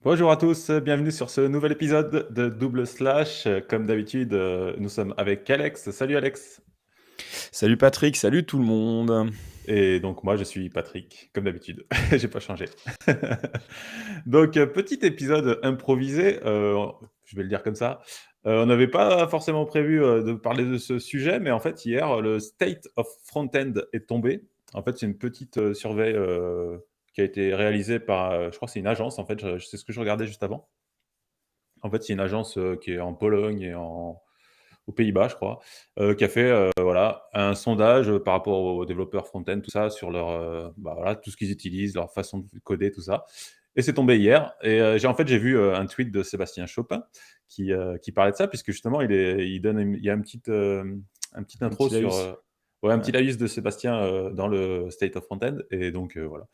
Bonjour à tous, bienvenue sur ce nouvel épisode de Double Slash. Comme d'habitude, nous sommes avec Alex. Salut Alex. Salut Patrick, salut tout le monde. Et donc moi je suis Patrick, comme d'habitude. J'ai pas changé. Donc petit épisode improvisé, je vais le dire comme ça. On n'avait pas forcément prévu, de parler de ce sujet, mais en fait hier, le State of Front-End est tombé. En fait, c'est une petite, survey, qui a été réalisée par, je crois que c'est une agence en fait, je c'est ce que je regardais juste avant. En fait, c'est une agence, qui est en Pologne et aux Pays-Bas, je crois, qui a fait, voilà, un sondage, par rapport aux développeurs front-end, tout ça, sur leur, bah, voilà, tout ce qu'ils utilisent, leur façon de coder, tout ça. Et c'est tombé hier et j'ai vu, un tweet de Sébastien Chopin qui parlait de ça puisque justement il donne une il y a un petit Un intro petit sur, laïus. ouais, un Ouais. petit laïus de Sébastien, dans le State of Front-End et donc voilà.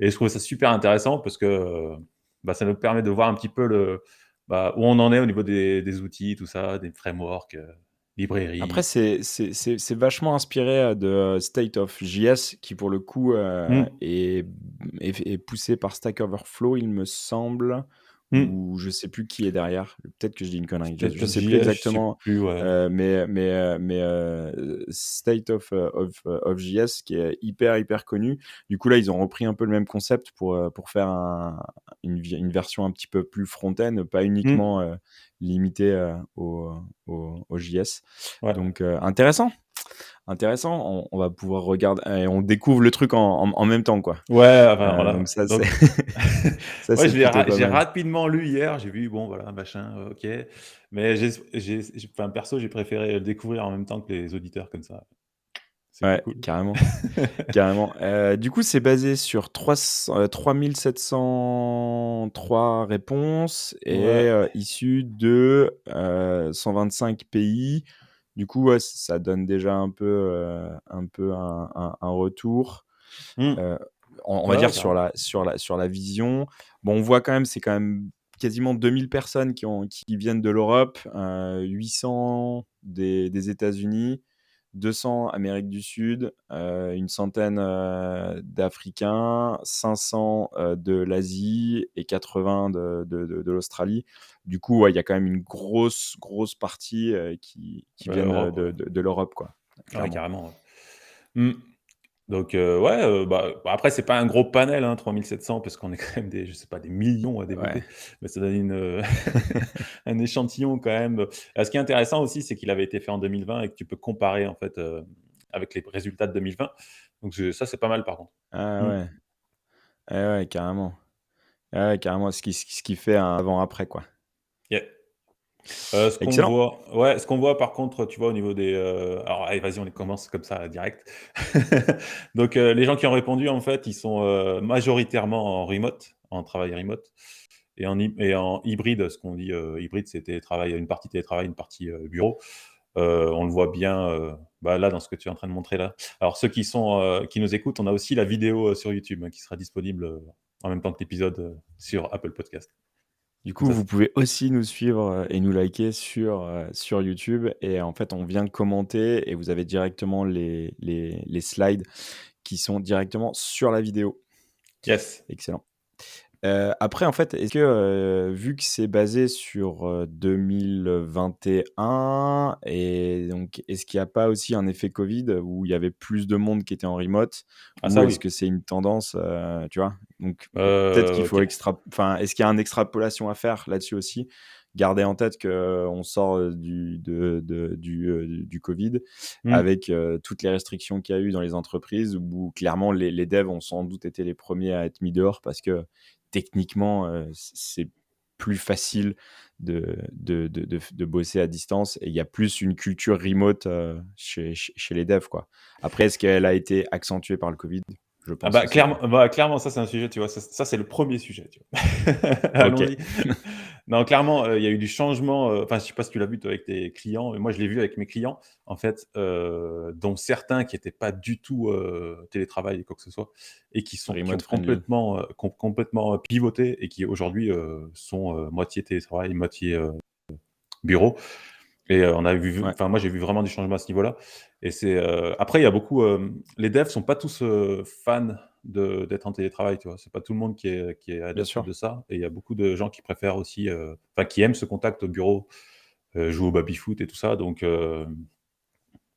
Et je trouvais ça super intéressant parce que, bah, ça nous permet de voir un petit peu bah, où on en est au niveau des outils, tout ça, des frameworks, Après, librairies. c'est vachement inspiré de State of JS qui, pour le coup, Mmh, est poussé par Stack Overflow, il me semble, mmh. ou je sais plus qui est derrière. Peut-être que je dis une connerie. Je State of sais plus JS, je sais exactement, plus, ouais. State of JS qui est hyper connu. Du coup, là, ils ont repris un peu le même concept pour faire une version un petit peu plus front-end, pas Mmh, uniquement limitée au JS. ouais. Donc intéressant. On va pouvoir regarder et on découvre le truc en même temps, quoi. Ouais, enfin, Donc voilà, ça, c'est donc ça, ouais, c'est plutôt pas j'ai mal. rapidement lu hier, j'ai vu, bon, voilà, machin, OK, mais enfin, perso, j'ai préféré le découvrir en même temps que les auditeurs comme ça, c'est plus Ouais, cool. carrément. Du coup, c'est basé sur 3703 réponses et Ouais. issues de 125 pays. Du coup, ouais, ça donne déjà un peu un retour. Mmh. Heu, on va Ouais, ouais, dire carrément. sur la vision. Bon, on voit quand même, c'est quand même quasiment 2000 personnes qui viennent de l'Europe, 800 des États-Unis, 200 Amérique du Sud, une centaine, d'Africains, 500, de l'Asie et 80 de l'Australie. Du coup, ouais, il y a quand même une grosse partie, qui viennent, Europe, ouais. de l'Europe, quoi, Ouais, clairement. carrément, ouais. Mmh. Donc ouais, bah, après c'est pas un gros panel, hein, 3 700 parce qu'on est quand même des je sais pas, des millions à Ouais. développer, mais ça donne un échantillon quand même. Ce qui est intéressant aussi, c'est qu'il avait été fait en 2020 et que tu peux comparer en fait, avec les résultats de 2020. Donc ça, c'est pas mal par contre. Ah Mmh. ouais. Ah ouais, carrément. Ah ouais, carrément, ce qui fait un avant-après, quoi. Yeah. Excellent. Ce qu'on voit par contre, tu vois, au niveau des, alors allez, vas-y, on commence comme ça direct. Donc les gens qui ont répondu, en fait, ils sont, majoritairement en remote, en travail remote et en hybride. Ce qu'on dit, hybride, c'est télétravail, une partie télétravail, une partie, bureau. On le voit bien, bah, là, dans ce que tu es en train de montrer là. Alors ceux qui nous écoutent, on a aussi la vidéo, sur YouTube, hein, qui sera disponible, en même temps que l'épisode, sur Apple Podcast. Du Comme coup, ça, vous pouvez aussi nous suivre, et nous liker sur YouTube et en fait, on vient commenter et vous avez directement les slides qui sont directement sur la vidéo. yes. Excellent. Après, en fait, est-ce que, vu que c'est basé sur, 2021 et donc est-ce qu'il y a pas aussi un effet covid où il y avait plus de monde qui était en remote? Ah Ou ça est-ce oui. que c'est une tendance, tu vois? Donc peut-être qu'il faut OK. enfin, est-ce qu'il y a une extrapolation à faire là-dessus aussi? Garder en tête qu'on sort, du covid Mmh. avec, toutes les restrictions qu'il y a eu dans les entreprises où clairement les devs ont sans doute été les premiers à être mis dehors parce que techniquement, c'est plus facile de bosser à distance et il y a plus une culture remote, chez les devs, quoi. Après, est-ce qu'elle a été accentuée par le covid? Je Ah pense aussi, quoi. bah, clairement, ça, c'est un sujet, tu vois? Ça, c'est le premier sujet, tu vois? OK. Allons-y. Non, clairement, il y a eu du changement, enfin, je sais pas si tu l'as vu toi avec tes clients, mais moi, je l'ai vu avec mes clients, en fait, dont certains qui étaient pas du tout, télétravail et quoi que ce soit et qui ont Remote friendly. complètement pivoté et qui aujourd'hui, sont, moitié télétravail, moitié, bureau. Et on a vu Ouais. enfin moi j'ai vu vraiment du changement à ce niveau-là et c'est, après il y a beaucoup, les devs sont pas tous, fans d'être en télétravail, tu vois? C'est pas tout le monde qui est bien adepte sûr. de ça et il y a beaucoup de gens qui préfèrent aussi, enfin qui aiment ce contact au bureau, jouer au baby-foot et tout ça donc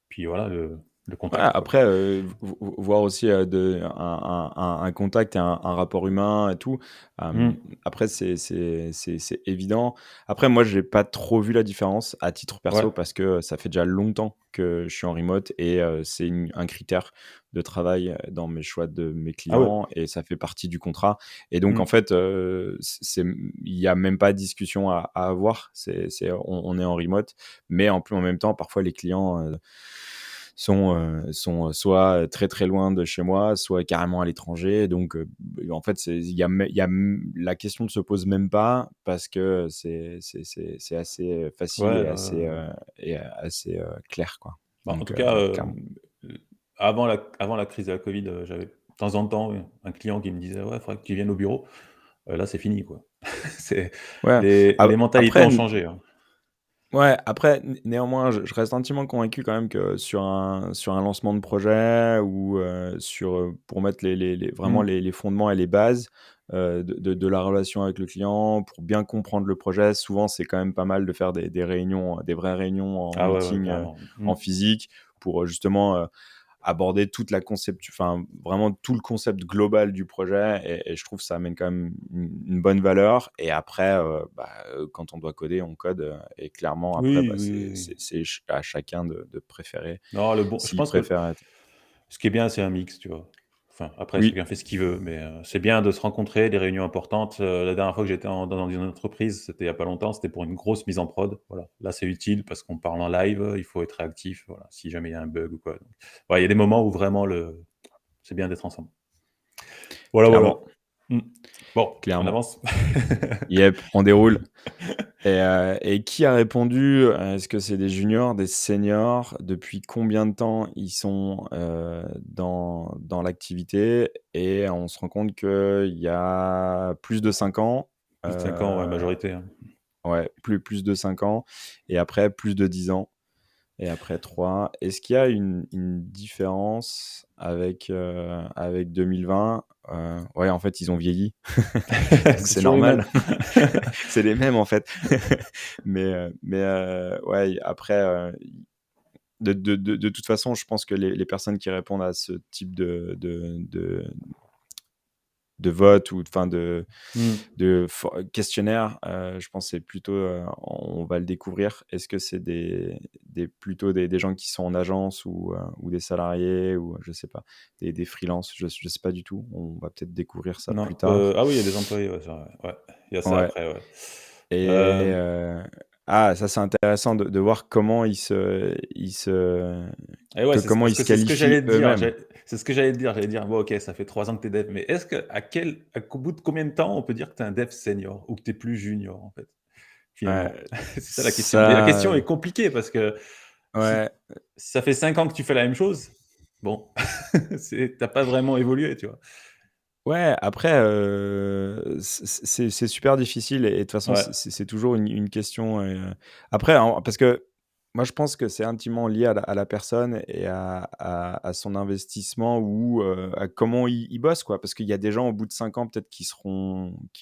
puis voilà le Ouais, contact, quoi. après, voir aussi, un contact et un rapport humain et tout, Mmh. après c'est évident. Après moi, j'ai pas trop vu la différence à titre Ouais, perso parce que ça fait déjà longtemps que je suis en remote et c'est un critère de travail, dans mes choix de mes ah ouais. clients et ça fait partie du contrat et donc en Mmh. fait, il y a même pas de discussion à avoir. On est en remote mais en même temps, parfois les clients, sont soit très, très loin de chez moi, soit carrément à l'étranger. Donc, en fait, la question ne se pose même pas parce que c'est assez facile Ouais, et assez, clair, quoi. bah, en Donc, tout cas, clairement. avant la crise de la covid, j'avais de temps en temps un client qui me disait: «Ouais, il faudrait que tu viennes au bureau». Là, c'est fini, quoi. C'est Ouais, les mentalités après ont changé, hein. ouais, après, néanmoins, je reste intimement convaincu quand même que sur un lancement de projet ou, pour mettre vraiment Mmh. les fondements et les bases, de la relation avec le client, pour bien comprendre le projet, souvent, c'est quand même pas mal de faire des réunions, des vraies réunions en Ah ouais, ouais, meeting, carrément. en Mmh. physique pour, justement, aborder toute la enfin, vraiment tout le concept global du projet et je trouve que ça amène quand même une bonne valeur et après, quand on doit coder, on code, et clairement après, Oui, oui, oui, oui. c'est à chacun de préférer Non, je s'il pense que préfère être ce qui est bien, c'est un mix, tu vois? Enfin, après oui, chacun fait ce qu'il veut, mais c'est bien de se rencontrer, des réunions importantes. La dernière fois que j'étais dans une entreprise, c'était il y a pas longtemps, c'était pour une grosse mise en prod, voilà. Là, c'est utile parce qu'on parle en live, il faut être réactif, voilà, si jamais il y a un bug ou quoi, donc ouais, il y a des moments où vraiment c'est bien d'être ensemble. Voilà, voilà. clairement, Mmh. Bon, on clairement. avance? Yep, on déroule. Et qui a répondu? Est-ce que c'est des juniors, des seniors? Depuis combien de temps ils sont, dans l'activité? Et on se rend compte qu'il y a plus de 5 ans, Plus de 5 ans, ouais, heu, majorité, hein. ouais, plus de 5 ans et après plus de 10 ans et après 3. Est-ce qu'il y a une différence avec 2020? Ouais, en fait, ils ont vieilli, donc C'est c'est toujours les mêmes. normal. C'est les mêmes, en fait. Ouais, après, de toute façon, je pense que les personnes qui répondent à ce type de vote ou enfin Mmh. questionnaire, je pense que c'est plutôt, on va le découvrir. Est-ce que c'est plutôt des gens qui sont en agence ou des salariés ou je sais pas, des freelances? Je sais pas du tout. On va peut-être découvrir ça plus Non, tard. ah oui, il y a des employés, ouais, c'est vrai, ouais. Il y a ça Ouais. après, ouais. Et Hem, ça c'est intéressant de voir comment et ouais, comment ils se c'est ce que j'allais qualifient te dire, eux-mêmes. c'est ce que j'allais te dire. J'allais dire: «Bon, OK, ça fait 3 ans que tu es dev», mais est-ce que au bout de combien de temps on peut dire que tu es un dev senior ou que tu es plus junior, en fait, Ouais, finalement? C'est ça la question et la ça question est compliquée parce que si ouais, si ça fait 5 ans que tu fais la même chose, bon, tu pas vraiment évolué, tu vois? ouais, après, c'est super difficile et de toute façon, Ouais. c'est toujours une question, après en parce que moi, je pense que c'est intimement lié à la personne et à son investissement ou, à comment il bosse, quoi. Parce qu'il y a des gens, au bout de 5 ans, peut-être qui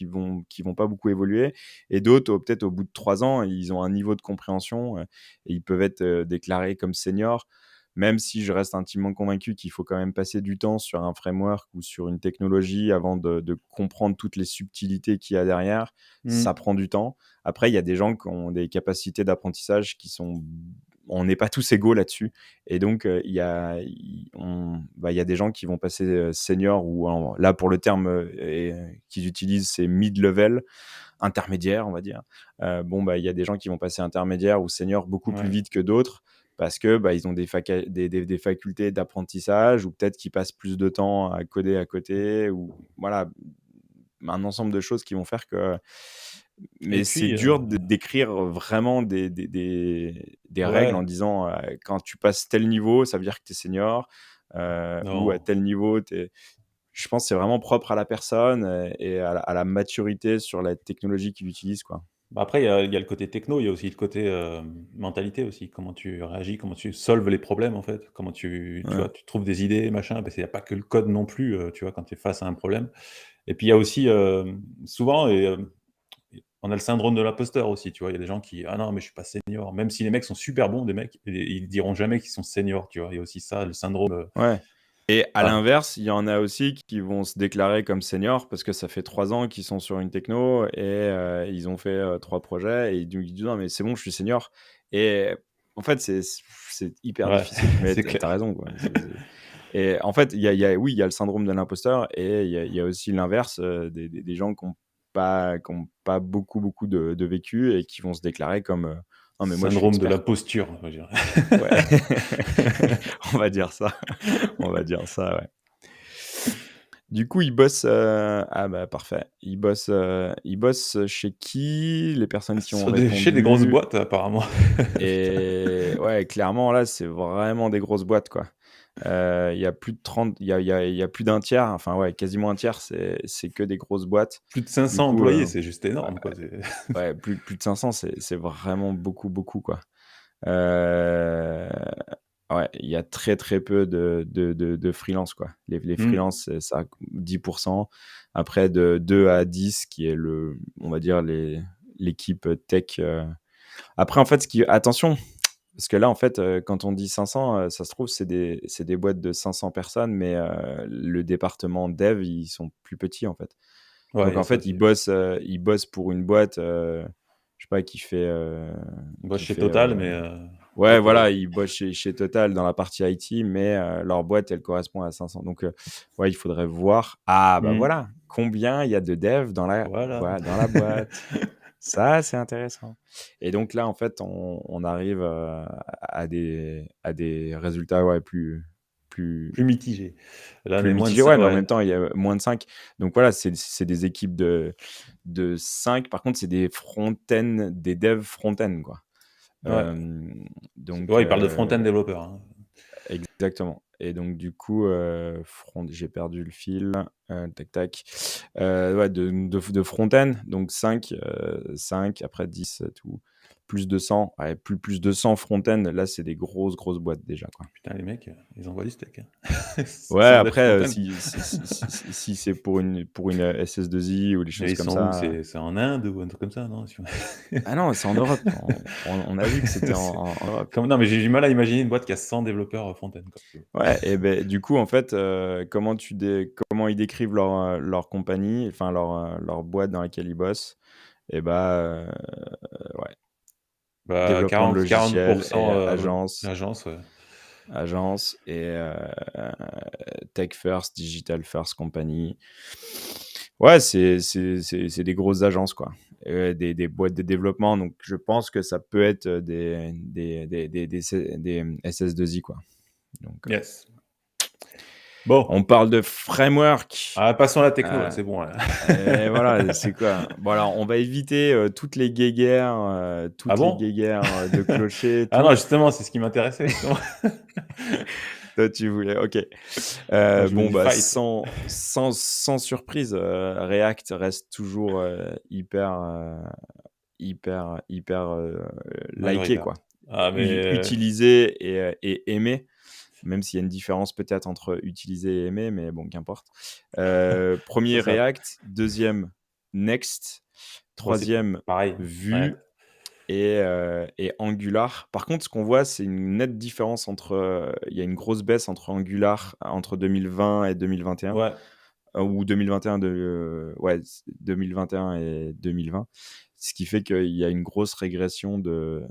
vont pas beaucoup évoluer et d'autres, peut-être au bout de 3 ans, ils ont un niveau de compréhension, et ils peuvent être, déclarés comme seniors. Même si je reste intimement convaincu qu'il faut quand même passer du temps sur un framework ou sur une technologie avant de comprendre toutes les subtilités qu'il y a derrière, ça Mmh. prend du temps. Après, il y a des gens qui ont des capacités d'apprentissage qui sont on n'est pas tous égaux là-dessus et donc il y a des gens qui vont passer, senior ou là, pour le terme, qu'ils utilisent, c'est mid level, intermédiaire, on va dire. Bon, il y a des gens qui vont passer intermédiaire ou senior beaucoup plus Ouais. vite que d'autres parce que, ils ont des facultés d'apprentissage ou peut-être qu'ils passent plus de temps à coder à côté ou voilà, un ensemble de choses qui vont faire que Et mais c'est puis, dur de d'écrire vraiment des règles en ouais, disant, quand tu passes tel niveau, ça veut dire que tu es senior, ou à non. tel niveau, tu je pense que c'est vraiment propre à la personne, et à la maturité sur la technologie qu'il utilise, quoi. Bah, après, il y a le côté techno, il y a aussi le côté, mentalité aussi. Comment tu réagis, comment tu solves les problèmes, en fait. Comment tu Ouais, vois, tu trouves des idées, machin, parce qu'il y a pas que le code non plus, tu vois, quand tu es face à un problème. Et puis il y a aussi, souvent on a le syndrome de l'imposteur aussi, tu vois? Il y a des gens qui: «Ah non, mais je suis pas senior». Même si les mecs sont super bons, des mecs, et ils diront jamais qu'ils sont seniors, tu vois? Il y a aussi ça, le syndrome, ouais. Et à ah, l'inverse, il y en a aussi qui vont se déclarer comme seniors parce que ça fait 3 ans qu'ils sont sur une techno et ils ont fait, 3 projets et ils disent: «Non mais c'est bon, je suis senior» et en fait, c'est hyper ouais, difficile. Mais c'est tu as clair. raison, quoi. Et en fait, il y a oui, il y a le syndrome de l'imposteur et il y a aussi l'inverse, des gens qui ont pas beaucoup, beaucoup de vécu et qui vont se déclarer comme, «Non mais moi je suis Syndrome de expert, quoi». l'imposture, on va dire. Ouais. On va dire ça. On va dire ça, ouais. Du coup, ah bah, parfait. Ils bossent chez qui? Les personnes qui ont Chez des grosses répondu boîtes apparemment. Putain. et ouais, clairement là, c'est vraiment des grosses boîtes, quoi. Il y a plus de 30, il y a plus d'un tiers, enfin ouais, quasiment un tiers, c'est que des grosses boîtes. Plus de Du 500 coup, employés, c'est juste ouais, énorme, quoi, c'est ouais, plus de 500, c'est vraiment beaucoup, beaucoup, quoi. Heu, ouais, il y a très, très peu de freelance, quoi. Les mmh, freelances, c'est ça, 10. Après de 2 à 10 qui est on va dire l'équipe tech, après en fait attention, parce que là en fait, quand on dit 500, ça se trouve c'est des boîtes de 500 personnes, mais le département dev, ils sont plus petits en fait. ouais, il Donc y a en ça fait, aussi. ils bossent pour une boîte, je sais pas, qui fait, Moi, qui chez fait, Total, mais ouais, OK, voilà, ouais. ils bossent chez Total dans la partie IT, mais leur boîte, elle correspond à 500. Donc ouais, il faudrait voir. Ah bah Mmh, voilà, combien il y a de devs voilà. dans la boîte? Ça, c'est intéressant. Et donc là, en fait, on arrive, à des résultats, ouais, plus Plus mitigé. Là, on plus est moins de mitigés. cin Ouais, mais en ouais. même temps, il y a moins de 5. Donc voilà, c'est des équipes de 5. Par contre, c'est des devs front-end, quoi. Ouais, Donc ouais, il parle de front-end développeur, hein. exactement. Et donc du coup, j'ai perdu le fil, tac tac. Ouais, de front-end, donc 5 après 10, tout, plus de 100, ouais, plus de 100 front-end, là, c'est des grosses, grosses boîtes déjà, quoi. Putain, les mecs, ils envoient du steak, hein. Ouais, Sans dev après, front-end. si c'est pour une SS2I ou des Mais choses ils comme sont où? ça. C'est en Inde ou un truc comme ça, non? Ah non, c'est en Europe. On a vu que c'était en C'est en Europe. comme non, mais j'ai du mal à imaginer une boîte qui a 100 développeurs, front-end, quoi, tu vois? Ouais et ben du coup, en fait, comment ils décrivent leur compagnie, enfin leur boîte dans laquelle ils bossent et bah, ouais, Bah, développement de 40 logiciels et agence agence, ouais. agence et tech first, digital first company. Ouais, c'est des grosses agences, quoi, des boîtes de développement, donc je pense que ça peut être, des SS2I, quoi, donc Yes. Bon, on parle de framework. ah, passons à la techno, là, Heu c'est bon, là. et voilà, c'est quoi? Bon alors, on va éviter, Ah toutes les bon? guéguerres, de clochers et Ah non, tout. justement, c'est ce qui m'intéressait, justement. Toi, tu voulais OK. Moi, je veux Bon, du bah, fight. sans surprise, React reste toujours, hyper, liké, Majoritaire. quoi. Ah mais Utilisé et aimé, même s'il y a une différence peut-être entre utiliser et aimer, mais bon, qu'importe. c'est 1er ça. React, 2e Next, Moi, c'est 3e pareil, Vue React. et Angular. Par contre, ce qu'on voit, c'est une nette différence il y a une grosse baisse entre Angular entre 2020 et 2021, Ouais, ou 2021 ouais, 2021 et 2020. Ce qui fait qu'il y a une grosse régression de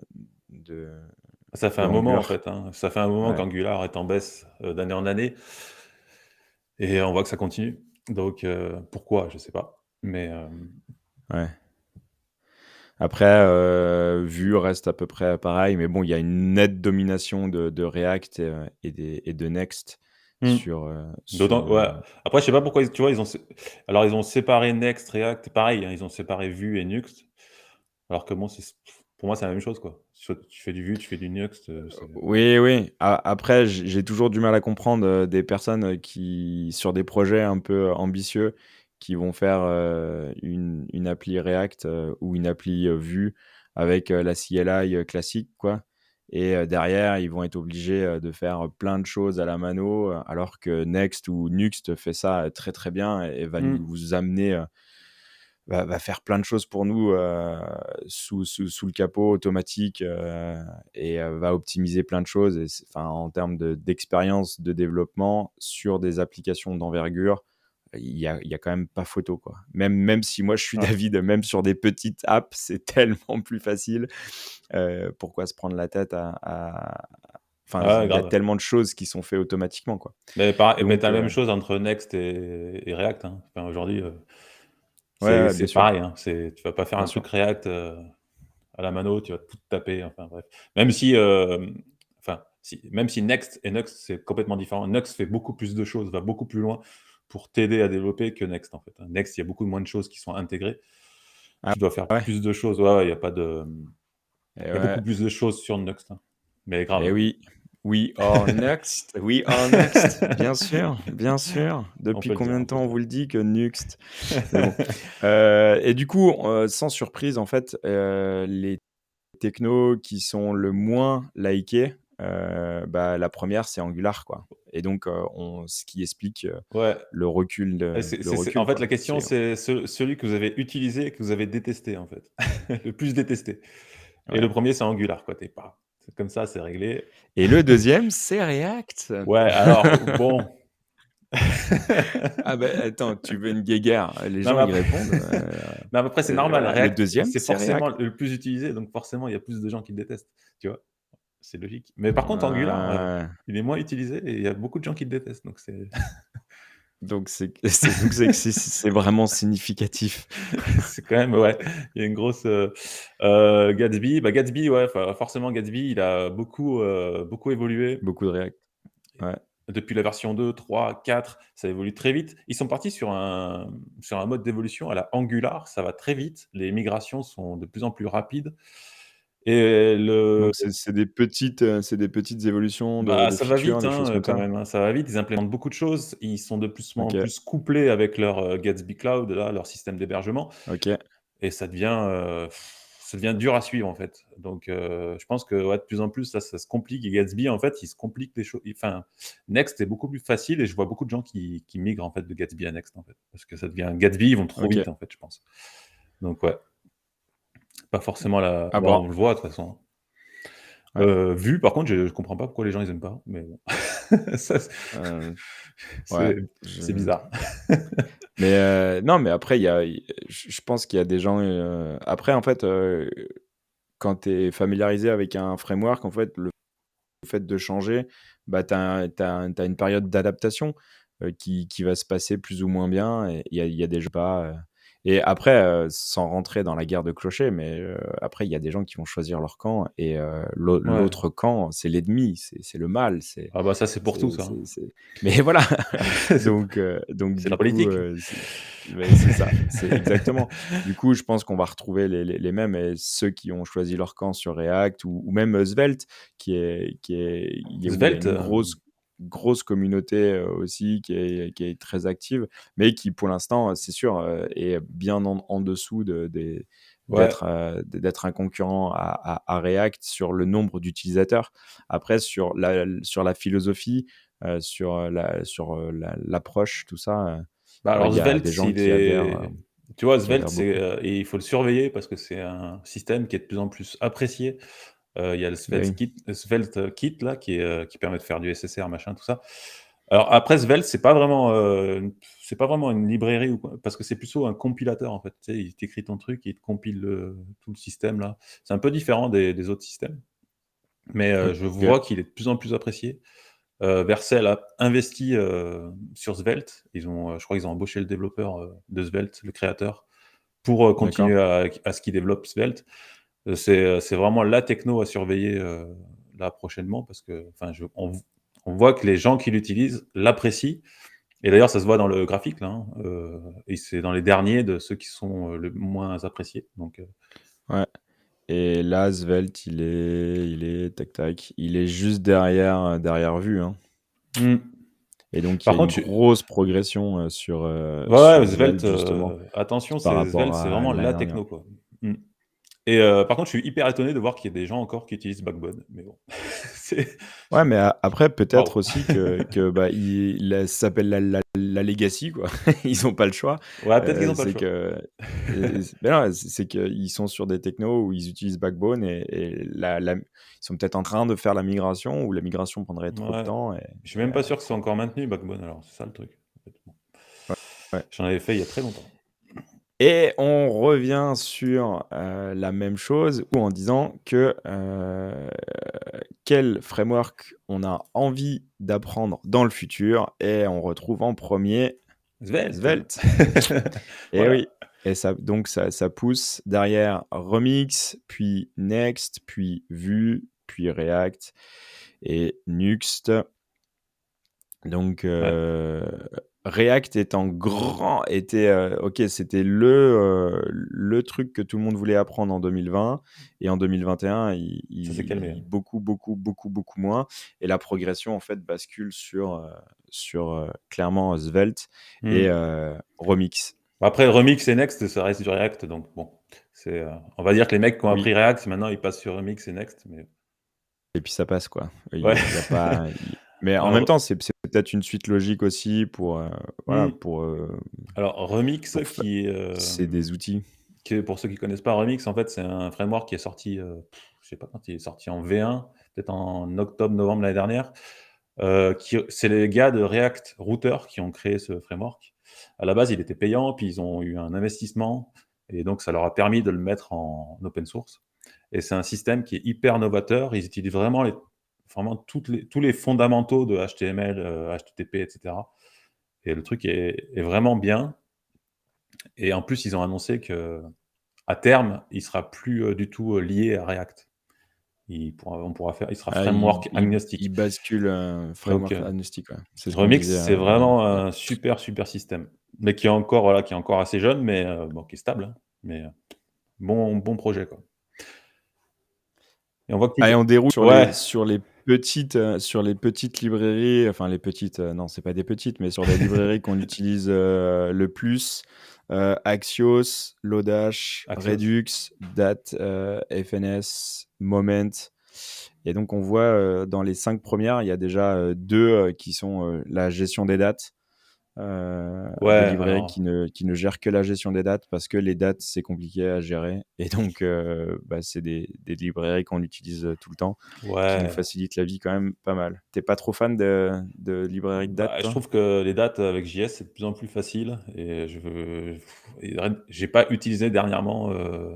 ça fait de un moment, en Angular. fait, hein. Ça fait un moment Ouais, qu'Angular est en baisse, d'année en année, et on voit que ça continue. Donc pourquoi? Je sais pas. Mais ouais. Après, Vue reste à peu près pareil, mais bon, il y a une nette domination de React et de Next mmh, sur, d'autant ouais. Après, je sais pas pourquoi tu vois, ils ont séparé Next, React, pareil, hein, ils ont séparé Vue et Nuxt, alors que bon, pour moi, c'est la même chose, quoi. Soit tu fais du Vue, tu fais du Nuxt, c'est oui, oui. Après, j'ai toujours du mal à comprendre, des personnes, qui sur des projets un peu ambitieux, qui vont faire une appli React ou une appli Vue avec la CLI classique, quoi. Et derrière, ils vont être obligés de faire plein de choses à la mano, alors que Next ou Nuxt fait ça très très bien et va Mmh. nous amener, va faire plein de choses pour nous sous le capot automatique et va optimiser plein de choses. Et enfin, en termes d'expérience de développement sur des applications d'envergure, il y a quand même pas photo, quoi. Même si moi je suis Ouais. d'avis de même sur des petites apps, c'est tellement plus facile. Pourquoi se prendre la tête enfin, Ouais, il y a grave. tellement de choses qui sont faites automatiquement, quoi. Mais tu Donc, as la même chose entre Next et React, hein. Enfin, aujourd'hui, ouais, ouais, bien c'est sûr, pareil, hein. Tu vas pas faire bien un truc sûr. React, à la mano, tu vas tout taper, enfin bref. Même si, même si Next et Nuxt, c'est complètement différent. Nuxt fait beaucoup plus de choses, va beaucoup plus loin pour t'aider à développer que Next, en fait, hein. Next, il y a beaucoup moins de choses qui sont intégrées. Ah Tu dois faire ouais, plus de choses. Ouais, ouais, il y a pas de et il y a beaucoup ouais. plus de choses sur Nuxt, hein. Mais grave, Eh hein. oui, we are next, we are next. Bien sûr, bien sûr. On Depuis peut le dire, combien on de peut le temps on dire. vous le dit que Nuxt? Mais bon. Et du coup, sans surprise, en fait, les technos qui sont le moins likés, bah, la première c'est Angular, quoi. Et donc, ce qui explique Ouais. le En recul, fait, quoi. la question, c'est celui que vous avez utilisé et que vous avez détesté, en fait. Le plus détesté. Et Ouais. le premier, c'est Angular, quoi. C'est comme ça, c'est réglé. Et le deuxième, c'est React. Ouais, alors, bon. Ah ben attends, tu veux une guéguerre, les Non, gens mais y après répondent, non, mais après, c'est normal. voilà, le React, deuxième c'est c'est forcément React. le plus utilisé, donc forcément, il y a plus de gens qui le détestent, tu vois? C'est logique. Mais par contre, Angular, Ouais, il est moins utilisé et il y a beaucoup de gens qui le détestent, donc c'est donc c'est vraiment significatif. c'est quand même ouais, il y a une grosse, Gatsby. Bah, Gatsby, ouais, forcément Gatsby, il a beaucoup évolué. Beaucoup de React, ouais. Depuis la version 2, 3, 4, ça évolue très vite. Ils sont partis sur un mode d'évolution à la Angular, ça va très vite. Les migrations sont de plus en plus rapides et le Donc c'est des petites évolutions de ça va features, vite, des choses hein, comme quand ça? même, hein, ça va vite. Ils implémentent beaucoup de choses. Ils sont de plus en OK, plus couplés avec leur, Gatsby Cloud, là, leur système d'hébergement OK, et ça devient dur à suivre, en fait. Donc je pense que, ouais, de plus en plus, là, ça se complique et Gatsby, en fait, il se complique les choses. Enfin, Next est beaucoup plus facile et je vois beaucoup de gens qui migrent, en fait, de Gatsby à Next, en fait. Parce que ça devient Gatsby, ils vont trop OK. vite, en fait, je pense. Donc ouais, pas forcément la À bon, voir, on le voit de toute façon. ouais, Vue, par contre, je comprends pas pourquoi les gens ils aiment pas, mais bon. Ça, heu, ouais, c'est c'est je bizarre. mais non, mais après je pense qu'il y a des gens, après en fait, quand tu es familiarisé avec un framework, en fait, le fait de changer, bah, tu as une période d'adaptation, qui va se passer plus ou moins bien et il y a des gens pas, et après, sans rentrer dans la guerre de clochers, mais après il y a des gens qui vont choisir leur camp et Ouais. l'autre camp, c'est l'ennemi, c'est le mal, Ah bah, ça, c'est pour tout c'est ça, hein. c'est c'est mais voilà, C'est p donc c'est du la coup, politique. c'est ça, c'est exactement. Du coup, je pense qu'on va retrouver les mêmes et ceux qui ont choisi leur camp sur React ou même, Svelte où il y a Svelte, une grosse communauté, aussi qui est très active, mais qui pour l'instant, c'est sûr, est bien en dessous de des ouais. d'être un concurrent à React sur le nombre d'utilisateurs. Après sur la philosophie, sur l'approche, tout ça, Bah, alors il y a Svelte, des gens il est tu vois, qui Svelte, adhèrent beaucoup. et il faut le surveiller parce que c'est un système qui est de plus en plus apprécié. Il y a le Bah oui. Svelte Kit là qui permet de faire du SSR machin tout ça. Alors après Svelte, c'est pas vraiment une librairie ou quoi, parce que c'est plutôt un compilateur en fait. Tu sais, il t'écrit ton truc et il te compile tout le système là. C'est un peu différent des autres systèmes, mais je OK, vois qu'il est de plus en plus apprécié. Vercel a investi, sur Svelte. Je crois qu'ils ont embauché le développeur, de Svelte, le créateur, pour, d'accord. continuer à ce qu'il développe Svelte. C'est vraiment la techno à surveiller, là prochainement parce que enfin on voit que les gens qui l'utilisent l'apprécient et d'ailleurs ça se voit dans le graphique là, hein, et c'est dans les derniers de ceux qui sont, le moins appréciés donc Ouais, et là, Svelte, il est tac tac, il est juste derrière, derrière Vue, hein. mmh. Et donc, il Par y a une contre, grosse progression sur, ouais, ouais, sur Svelte, Svelte, justement, attention, par c'est rapport Svelte, c'est à vraiment l'année la dernière. techno, quoi. Mmh. Et par contre, je suis hyper étonné de voir qu'il y a des gens encore qui utilisent Backbone, mais bon, c'est Ouais, mais après, peut-être waouh! aussi que bah, ça s'appelle la legacy, quoi. Ils ont pas le choix. Ouais, peut-être qu'ils ont pas le C'est choix. que mais non, c'est qu'ils sont sur des technos où ils utilisent Backbone et ils sont peut-être en train de faire la migration ou la migration prendrait trop de Ouais. temps Je suis même pas sûr que ce soit encore maintenu Backbone alors, c'est ça le truc, en fait, bon. ouais. J'en avais fait il y a très longtemps. Et on revient sur, la même chose ou en disant que, quel framework on a envie d'apprendre dans le futur et on retrouve en premier Svelte! Svelte. Et Voilà. oui, et ça pousse derrière Remix, puis Next, puis Vue, puis React et Nuxt. Donc, Ouais. React OK, c'était le truc que tout le monde voulait apprendre en 2020 et en 2021, Ça s'est calmé, il hein. beaucoup, beaucoup, beaucoup, beaucoup moins et la progression, en fait, bascule sur clairement Svelte et Mmh. Remix. Après Remix et Next, ça reste du React, donc bon, on va dire que les mecs qui ont Oui. appris React, maintenant ils passent sur Remix et Next, mais Et puis ça passe, quoi. ouais. Il y a pas il Mais en même Alors temps, c'est peut-être une suite logique aussi pour, voilà, mmh, alors Remix pour fai c'est des outils. pour ceux qui connaissent pas Remix, en fait, c'est un framework qui est sorti, je sais pas quand il est sorti, en V1, peut-être en octobre-novembre l'année dernière, c'est les gars de React Router qui ont créé ce framework. À la base, il était payant, puis ils ont eu un investissement et donc ça leur a permis de le mettre en open source et c'est un système qui est hyper novateur. Ils utilisent vraiment tous les fondamentaux de HTML, HTTP et cetera et le truc est vraiment bien et en plus, ils ont annoncé qu'à terme, il sera plus, du tout, lié à React. Il sera Ah, framework il agnostique. bascule, Donc framework agnostique, ouais. C'est ce qu'on Remix, disait, c'est la dernière vraiment fois. un super, super système, mais qui est encore, voilà, qui est encore assez jeune, mais bon, qui est stable, hein, mais bon projet, quoi et on voit que Allez, plus on déroule ouais, sur les petites librairies, enfin les petites, non, c'est pas des petites, mais sur les librairies qu'on utilise, le plus, Axios, Lodash, Axios. Redux, Dat, FNS, Moment et donc on voit, dans les 5 premières, il y a déjà, 2, qui sont, la gestion des dates. Des Ouais, librairies alors qui ne gèrent que la gestion des dates parce que les dates, c'est compliqué à gérer et donc bah, c'est des librairies qu'on utilise, tout le temps, qui nous ouais, facilitent la vie quand même pas mal. Tu pas trop fan de librairies de dates, bah, je toi? trouve que les dates avec JS, c'est de plus en plus facile et j'ai pas utilisé dernièrement,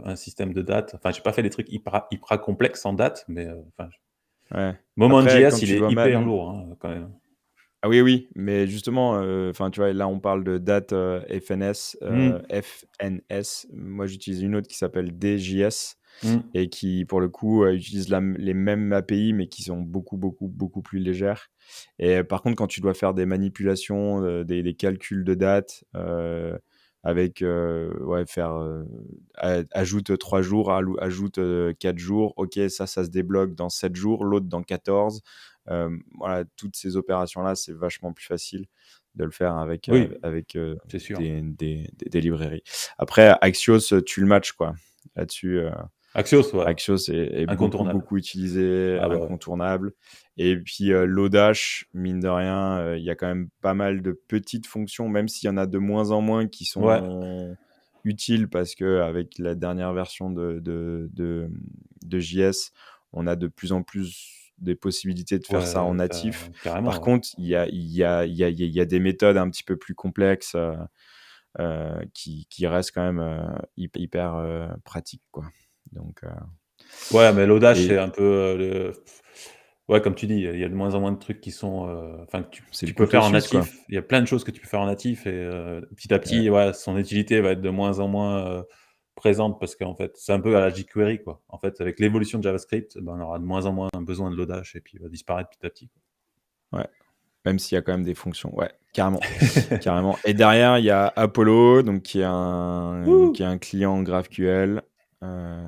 un système de date. Enfin, j'ai pas fait des trucs hyper complexes en date, mais enfin, Ouais. Après, quand Moment.js, il tu est dois hyper même lourd, hein, quand même. ah oui, oui, mais justement, enfin, tu vois, là, on parle de date, Mmh, FNS. Moi, j'utilise une autre qui s'appelle DJS mmh. et qui, pour le coup, utilisent les mêmes API, mais qui sont beaucoup, beaucoup, beaucoup plus légères. Et par contre, quand tu dois faire des manipulations, des calculs de date, avec, ouais, faire, ajoute 3 jours, ajoute 4 jours, OK, ça se débloque dans 7 jours, l'autre dans 14. Voilà, toutes ces opérations-là, c'est vachement plus facile de le faire Oui, avec, c'est sûr. des librairies. Après, Axios, tu le matches, quoi. Là-dessus, Axios, ouais, Axios est beaucoup, incontournable. beaucoup utilisé, Ah bah, ouais. incontournable et puis, Lodash, mine de rien, il y a quand même pas mal de petites fonctions, même s'il y en a de moins en moins qui Ouais, sont utiles parce qu'avec la dernière version de JS, on a de plus en plus des possibilités de faire ça en ouais, natif. carrément, Par ouais. contre, il y a des méthodes un petit peu plus complexes, qui restent quand même, hyper, pratiques, quoi. Donc, Ouais, mais l'audace, c'est et un peu, ouais, comme tu dis, il y a de moins en moins de trucs qui sont, enfin, que c'est le tu peux couteau faire en suisse, quoi. natif. Il y a plein de choses que tu peux faire en natif et petit à Ouais. petit, ouais, son utilité va être de moins en moins, présente parce qu'en fait, c'est un peu à la jQuery, quoi. En fait, avec l'évolution de JavaScript, ben, on aura de moins en moins besoin de l'audace et puis il va disparaître petit à petit, quoi. Ouais, même s'il y a quand même des fonctions. Ouais, carrément, carrément et derrière, il y a Apollo, donc Wouh! qui est un client GraphQL, heu,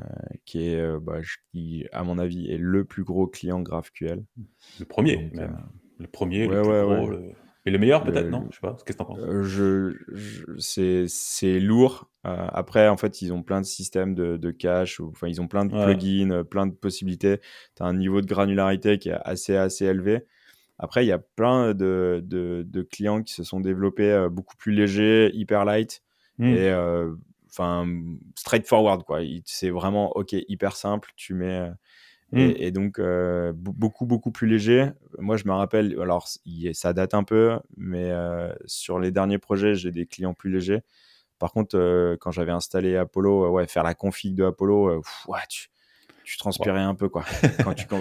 qui est, bah, qui, à mon avis, est le plus gros client GraphQL. Le premier Donc, même. Le premier, le ouais, plus ouais, ouais. gros, Et le meilleur peut-être, non? Le Je sais pas, qu'est-ce que tu en penses? c'est lourd. Après, en fait, ils ont plein de systèmes de cache, enfin, ils ont plein de Ouais. plugins, plein de possibilités. Tu as un niveau de granularité qui est assez élevé. Après, il y a plein de clients qui se sont développés beaucoup plus légers, hyper light Mmh. et enfin straightforward quoi. C'est vraiment ok, hyper simple. Tu mets Mmh. et donc beaucoup plus léger. Moi, je me rappelle, alors ça date un peu, mais sur les derniers projets, j'ai des clients plus légers. Par contre, quand j'avais installé Apollo, ouais, faire la config de Apollo, ouais, tu transpirais Waouh. un peu quoi.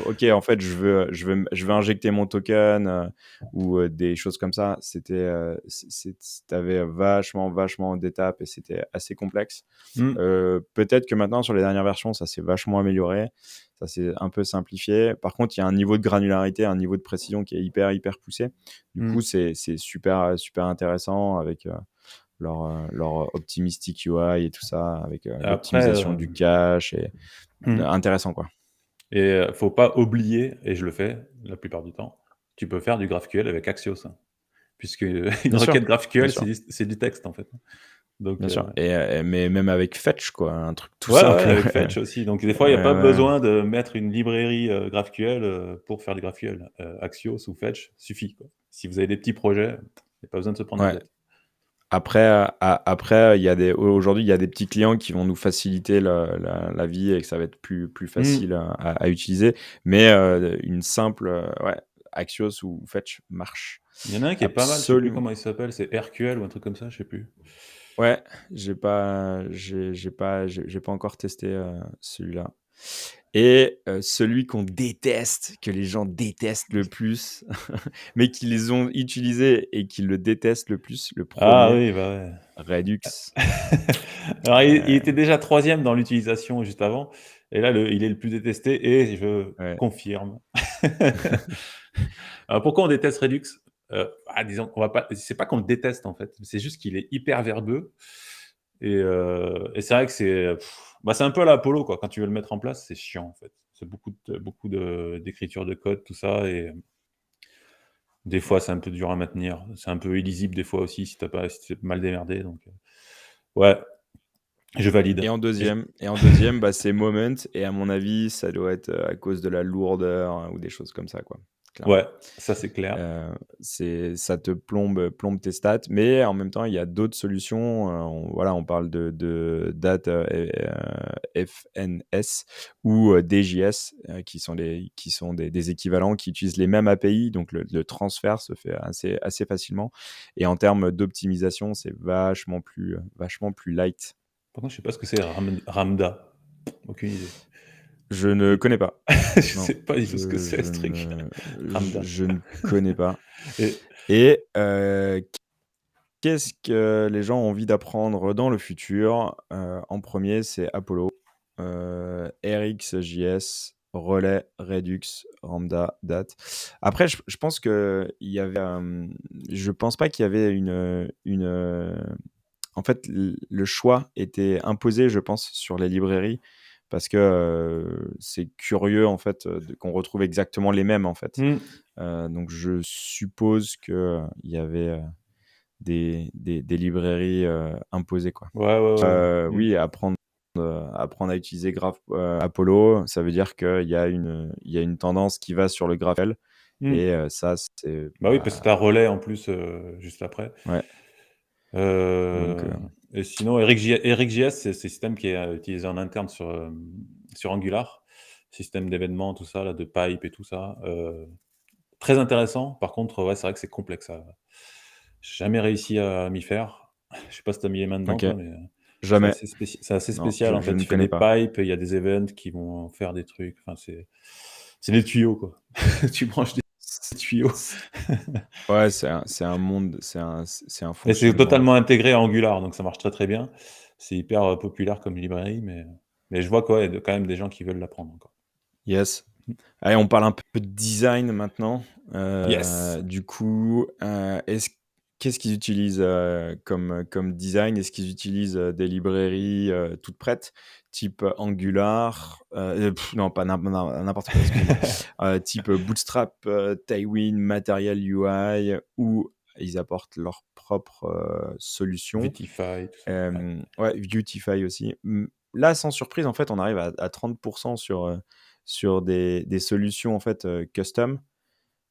Ok, en fait, je veux injecter mon token ou des choses comme ça. T'avais vachement d'étapes et c'était assez complexe. Mmh. Peut-être que maintenant sur les dernières versions, ça s'est vachement amélioré, ça s'est un peu simplifié. Par contre, il y a un niveau de granularité, un niveau de précision qui est hyper poussé. Du Mmh. coup, c'est super intéressant avec leur optimistic UI et tout ça, avec Après, l'optimisation du cache et mmh. intéressant quoi. Et faut pas oublier, et je le fais la plupart du temps, tu peux faire du GraphQL avec Axios, hein, puisque une Bien sûr, requête bien GraphQL, sûr, c'est du texte, en fait. Donc bien sûr. Mais même avec Fetch quoi, un truc tout ouais, ouais, simple. avec Fetch aussi. Donc des fois, il y a pas Ouais. besoin de mettre une librairie, GraphQL, pour faire du GraphQL. Axios ou Fetch suffit, quoi. Si vous avez des petits projets, il y a pas besoin de se prendre la Ouais. tête. Après, aujourd'hui, il y a des petits clients qui vont nous faciliter la vie et que ça va être plus Mmh. facile à utiliser. Mais une simple ouais, Axios ou Fetch marche Il y en a un qui est pas mal, je sais plus absolument. comment il s'appelle, c'est RQL ou un truc comme ça, je sais plus. Ouais, j'ai pas encore testé celui-là. Et celui qu'on déteste, que les gens détestent le plus, mais qui les ont utilisés et qui le détestent le plus, le Ah premier, oui, bah, ouais. Redux. Alors il Euh, était déjà 3e dans l'utilisation juste avant et là il est le plus détesté et je ouais. confirme. Alors pourquoi on déteste Redux? Disons, on va pas c'est pas qu'on le déteste en fait, c'est juste qu'il est hyper verbeux et c'est vrai que c'est un peu à la Apollo quoi. Quand tu veux le mettre en place, c'est chiant en fait. C'est beaucoup d'écriture de code, tout ça et des fois c'est un peu dur à maintenir. C'est un peu illisible des fois aussi si tu mal démerdé donc ouais, je valide. Et en deuxième, bah, c'est Moment. Et à mon avis, ça doit être à cause de la lourdeur ou des choses comme ça, quoi. Clairement. Ouais, ça c'est clair. Ça te plombe tes stats, mais en même temps, il y a d'autres solutions. Voilà, on parle de data FNS ou DJS, qui sont des équivalents qui utilisent les mêmes API, donc le transfert se fait assez facilement. Et en termes d'optimisation, c'est vachement plus light. Par contre, je sais pas ce que c'est Ramda. Aucune idée. Je ne Et connais pas. je Non, sais pas du tout ce que c'est je ce truc. ne, Ramda. je ne connais pas. Et Et qu'est-ce que les gens ont envie d'apprendre dans le futur? En premier, c'est Apollo, RxJS, Relay, Redux, Lambda, Dat. Après, je pense que il y avait, je pense pas qu'il y avait en fait, le choix était imposé, je pense, sur les librairies parce que c'est curieux en fait qu'on retrouve exactement les mêmes en fait. mmh, Donc je suppose que il y avait des librairies imposées quoi. ouais, ouais, ouais. Mmh, Oui, apprendre à utiliser Apollo, ça veut dire il y a une tendance qui va sur le GraphQL mmh. et ça c'est Bah oui, parce que tu as Relais en plus, juste après. ouais, donc Heu et sinon EricJS, c'est système qui est, utilisé en interne sur Angular. Système d'événements, tout ça là, de pipe et tout ça. Très intéressant. Par contre, ouais, c'est vrai que c'est complexe à j'ai jamais réussi à m'y faire. Je sais pas si tu as mis les mains dedans OK, toi, mais jamais. c'est assez Non, spécial en je fait. ne Tu fais connais des pas. pipes, il y a des events qui vont faire des trucs, enfin c'est des tuyaux quoi. Tu branches des C tuyaux c Ouais, c'est un monde, c'est un et c'est fonctionnement. totalement intégré à Angular, donc ça marche très, très bien. C'est hyper, populaire comme librairie, mais je vois quoi, il y a quand même des gens qui veulent l'apprendre encore. Yes. Allez, on parle un peu de design maintenant. Yes! Du coup, qu'est-ce qu'ils utilisent comme design? Est-ce qu'ils utilisent des librairies toutes prêtes, type Angular, non, pas n'importe quoi, excuse-moi, type Bootstrap, Tailwind, Material UI ou ils apportent leur propre solution. Vitify, tout ça. Ouais. Ouais, Beautify aussi. Là, sans surprise, en fait, on arrive à 30% sur des solutions en fait custom.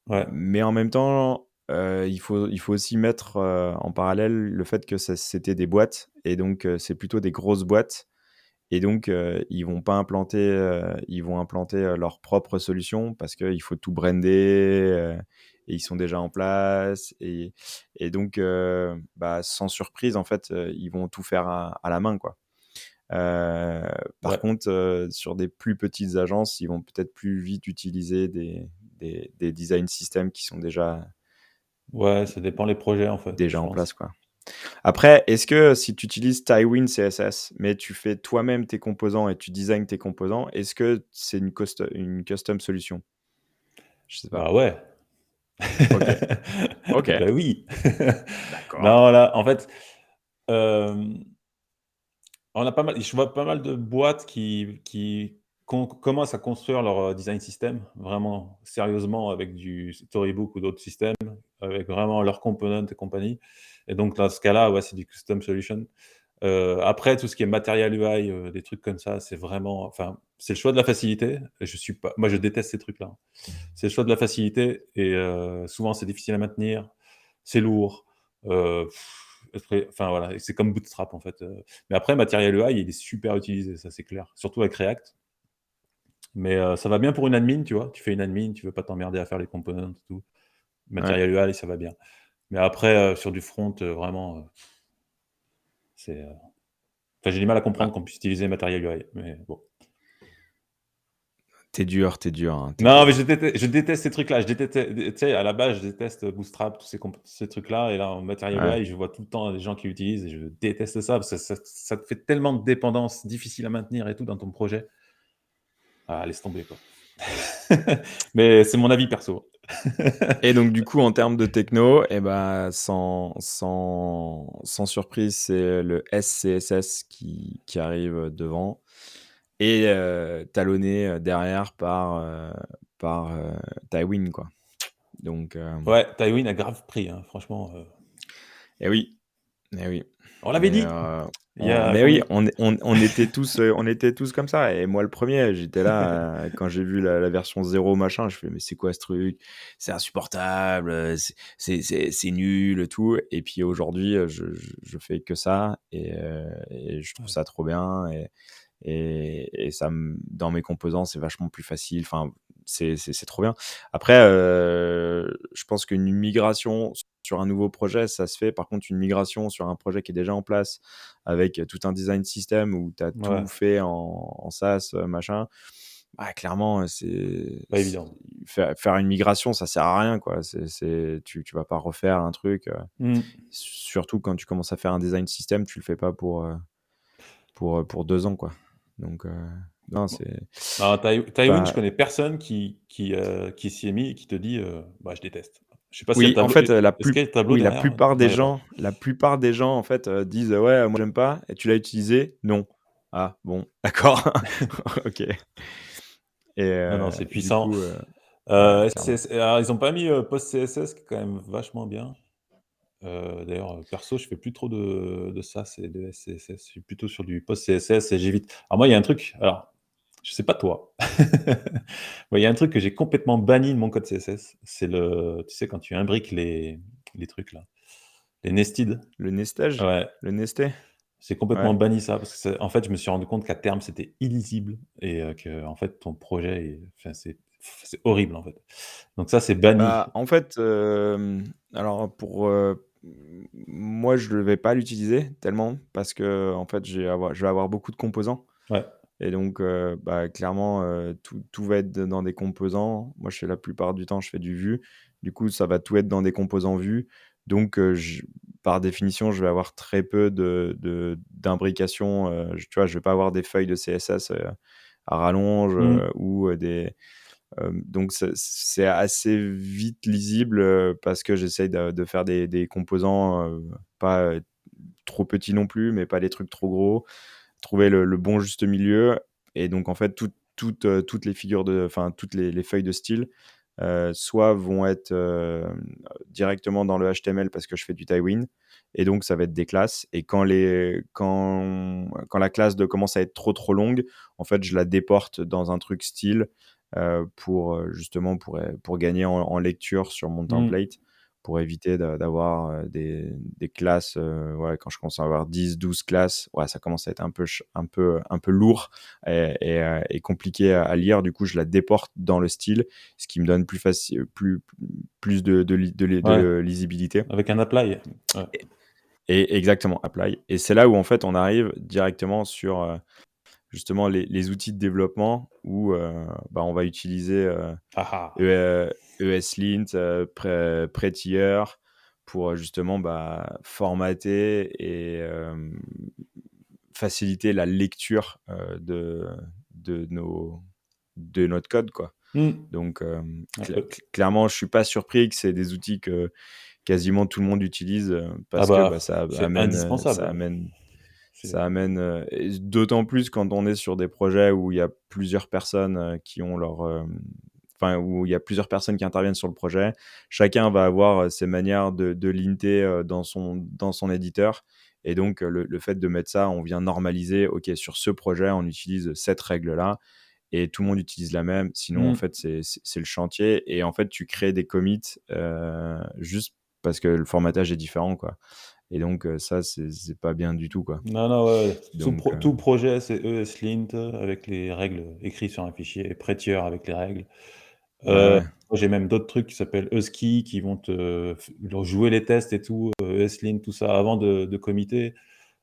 Ouais. Mais en même temps, il faut aussi mettre en parallèle le fait que c'était des boîtes et donc c'est plutôt des grosses boîtes et donc ils vont implanter leur propre solution parce qu'il faut tout brander et ils sont déjà en place et donc bah, sans surprise en fait ils vont tout faire à la main quoi. Euh, Par Ouais. contre, sur des plus petites agences, ils vont peut-être plus vite utiliser des design systems qui sont Ouais, ça dépend les projets, en fait, je déjà en place, pense. quoi. Après, est-ce que si tu utilises Tailwind CSS, mais tu fais toi-même tes composants et tu designs tes composants, est-ce que c'est une custom solution? Je sais pas. Bah ouais. Ok, ok, Bah oui. d'accord. Non, là, en fait, hem, on a pas mal je vois pas mal de boîtes qui commencent à construire leur, design system, vraiment sérieusement avec du Storybook ou d'autres systèmes, avec vraiment leurs components et compagnie et donc dans ce cas-là, ouais, c'est du custom solution. Après tout ce qui est Material UI, des trucs comme ça, c'est vraiment enfin, c'est le choix de la facilité et je suis pas moi je déteste ces trucs-là. C'est le choix de la facilité et souvent c'est difficile à maintenir, c'est lourd, heu, après enfin voilà et c'est comme Bootstrap en fait, mais après Material UI, il est super utilisé, ça c'est clair, surtout avec React. Mais ça va bien pour une admin, tu vois? Tu fais une admin, tu veux pas t'emmerder à faire les components et tout. Ouais, Material UI, ça va bien. Mais après, sur du front, vraiment, c'est, enfin j'ai du mal à bah, comprendre qu'on puisse utiliser Material UI, mais bon. t'es dur, hein, t'es Non, mais dur. je déteste ces trucs-là. Je déteste, tu sais, à la base, je déteste Bootstrap, tous ces trucs-là et là, en Material Ouais. UI, je vois tout le temps des gens qui l'utilisent et je déteste ça parce que ça te fait tellement de dépendances difficiles à maintenir et tout dans ton projet. Ah, laisse tomber, quoi. Mais c'est mon avis perso. Et donc, du coup, en termes de techno, eh ben, sans surprise, c'est le SCSS qui arrive devant et talonné derrière par Tailwind, quoi. Donc, Ouais, Tailwind a grave pris, hein, franchement, eh oui, eh oui. on l'avait Mais, dit! Il y a mais oui, combien on était tous comme ça. Et moi, le premier, j'étais là quand j'ai vu la version 0 machin. Je fais, mais c'est quoi ce truc? C'est insupportable, c'est nul, et tout. Et puis aujourd'hui, je fais que ça et je trouve ouais, ça trop bien. Et ça dans mes composants, c'est vachement plus facile. Enfin, c'est trop bien. Après, je pense qu'une migration sur un nouveau projet, ça se fait. Par contre, une migration sur un projet qui est déjà en place avec tout un design system où tu as tout ouais, fait en SaaS, machin, bah, clairement, pas évident. faire une migration, ça sert à rien, quoi. Tu vas pas refaire un truc, Mmh. surtout quand tu commences à faire un design system, tu le fais pas pour 2 ans, quoi. Donc, non, c'est Non, Tailwind, je pas connais personne qui s'y est mis et qui te dit, «Bah, je déteste». Je sais pas s'il y a le oui, en tableau fait, est-ce qu'il y a le tableau oui, derrière? Non, il y a pas. la plupart des gens, en fait, disent: «Ouais, moi j'aime pas» et tu l'as utilisé? «Non». Ah bon, d'accord. OK et Non, non, c'est du puissant. coup, ouais, clairement. SCS alors ils ont pas mis, PostCSS qui est quand même vachement bien. D'ailleurs, perso, je fais plus trop de SAS et de SCSS. Je suis plutôt sur du PostCSS et j'évite alors moi, il y a un truc, alors je sais pas toi. Moi, il y a un truc que j'ai complètement banni de mon code CSS, c'est le tu sais, quand tu imbriques les trucs là, les nested. Le nestage? Ouais, Le nesté? j'ai complètement Ouais. banni ça parce que en fait, je me suis rendu compte qu'à terme, c'était illisible et qu'en fait, ton projet est enfin, c'est horrible, en fait. Donc ça, c'est banni. Bah, en fait, alors moi je ne vais pas l'utiliser tellement parce que en fait, je vais avoir beaucoup de composants. Ouais, Et donc, bah, clairement, tout va être dans des composants. Moi, je fais la plupart du temps, je fais du Vue. Du coup, ça va tout être dans des composants Vue. Donc, par définition, je vais avoir très peu d'imbrication. Tu vois, je vais pas avoir des feuilles de CSS à rallonge mmh, ou donc, c'est assez vite lisible parce que j'essaye de faire des composants pas trop petits non plus, mais pas des trucs trop gros, trouver le bon juste milieu et donc en fait toutes les figures de enfin toutes les feuilles de style soit vont être directement dans le HTML parce que je fais du Tailwind, et donc ça va être des classes. Et quand la classe commence à être trop longue, en fait, je la déporte dans un truc style pour justement pour gagner en lecture sur mon Mmh. template, pour éviter d'avoir des classes. Ouais, quand je commence à avoir 10, 12 classes, ouais, ça commence à être un peu lourd et compliqué à lire. Du coup, je la déporte dans le style, ce qui me donne plus Ouais, de lisibilité. avec un apply. Ouais. Et exactement, apply. Et c'est là où en fait on arrive directement sur justement les outils de développement où bah, on va utiliser Ah ah. E- ESLint, Prettier pour justement bah, formater et faciliter la lecture de, nos, de notre code, quoi. Mmh. Donc, Ouais, clairement, je suis pas surpris que c'est des outils que quasiment tout le monde utilise ah parce que bah, bah, c'est indispensable. C'est ça amène, et d'autant plus quand on est sur des projets où il y a plusieurs personnes qui ont enfin, où il y a plusieurs personnes qui interviennent sur le projet. Chacun va avoir ses manières de linter dans son éditeur. Et donc, le fait de mettre ça, on vient normaliser, OK, sur ce projet, on utilise cette règle-là et tout le monde utilise la même. Sinon, en mmh. fait, c'est le chantier. Et en fait, tu crées des commits juste parce que le formatage est différent, quoi. Et donc, ça, c'est pas bien du tout, quoi. Non, non, ouais, ouais. Donc, Tout projet, c'est ESLint avec les règles écrites sur un fichier et Prettier avec les règles. ouais, ouais. Moi, j'ai même d'autres trucs qui s'appellent Husky qui vont te leur jouer les tests et tout, ESLint, tout ça avant de committer.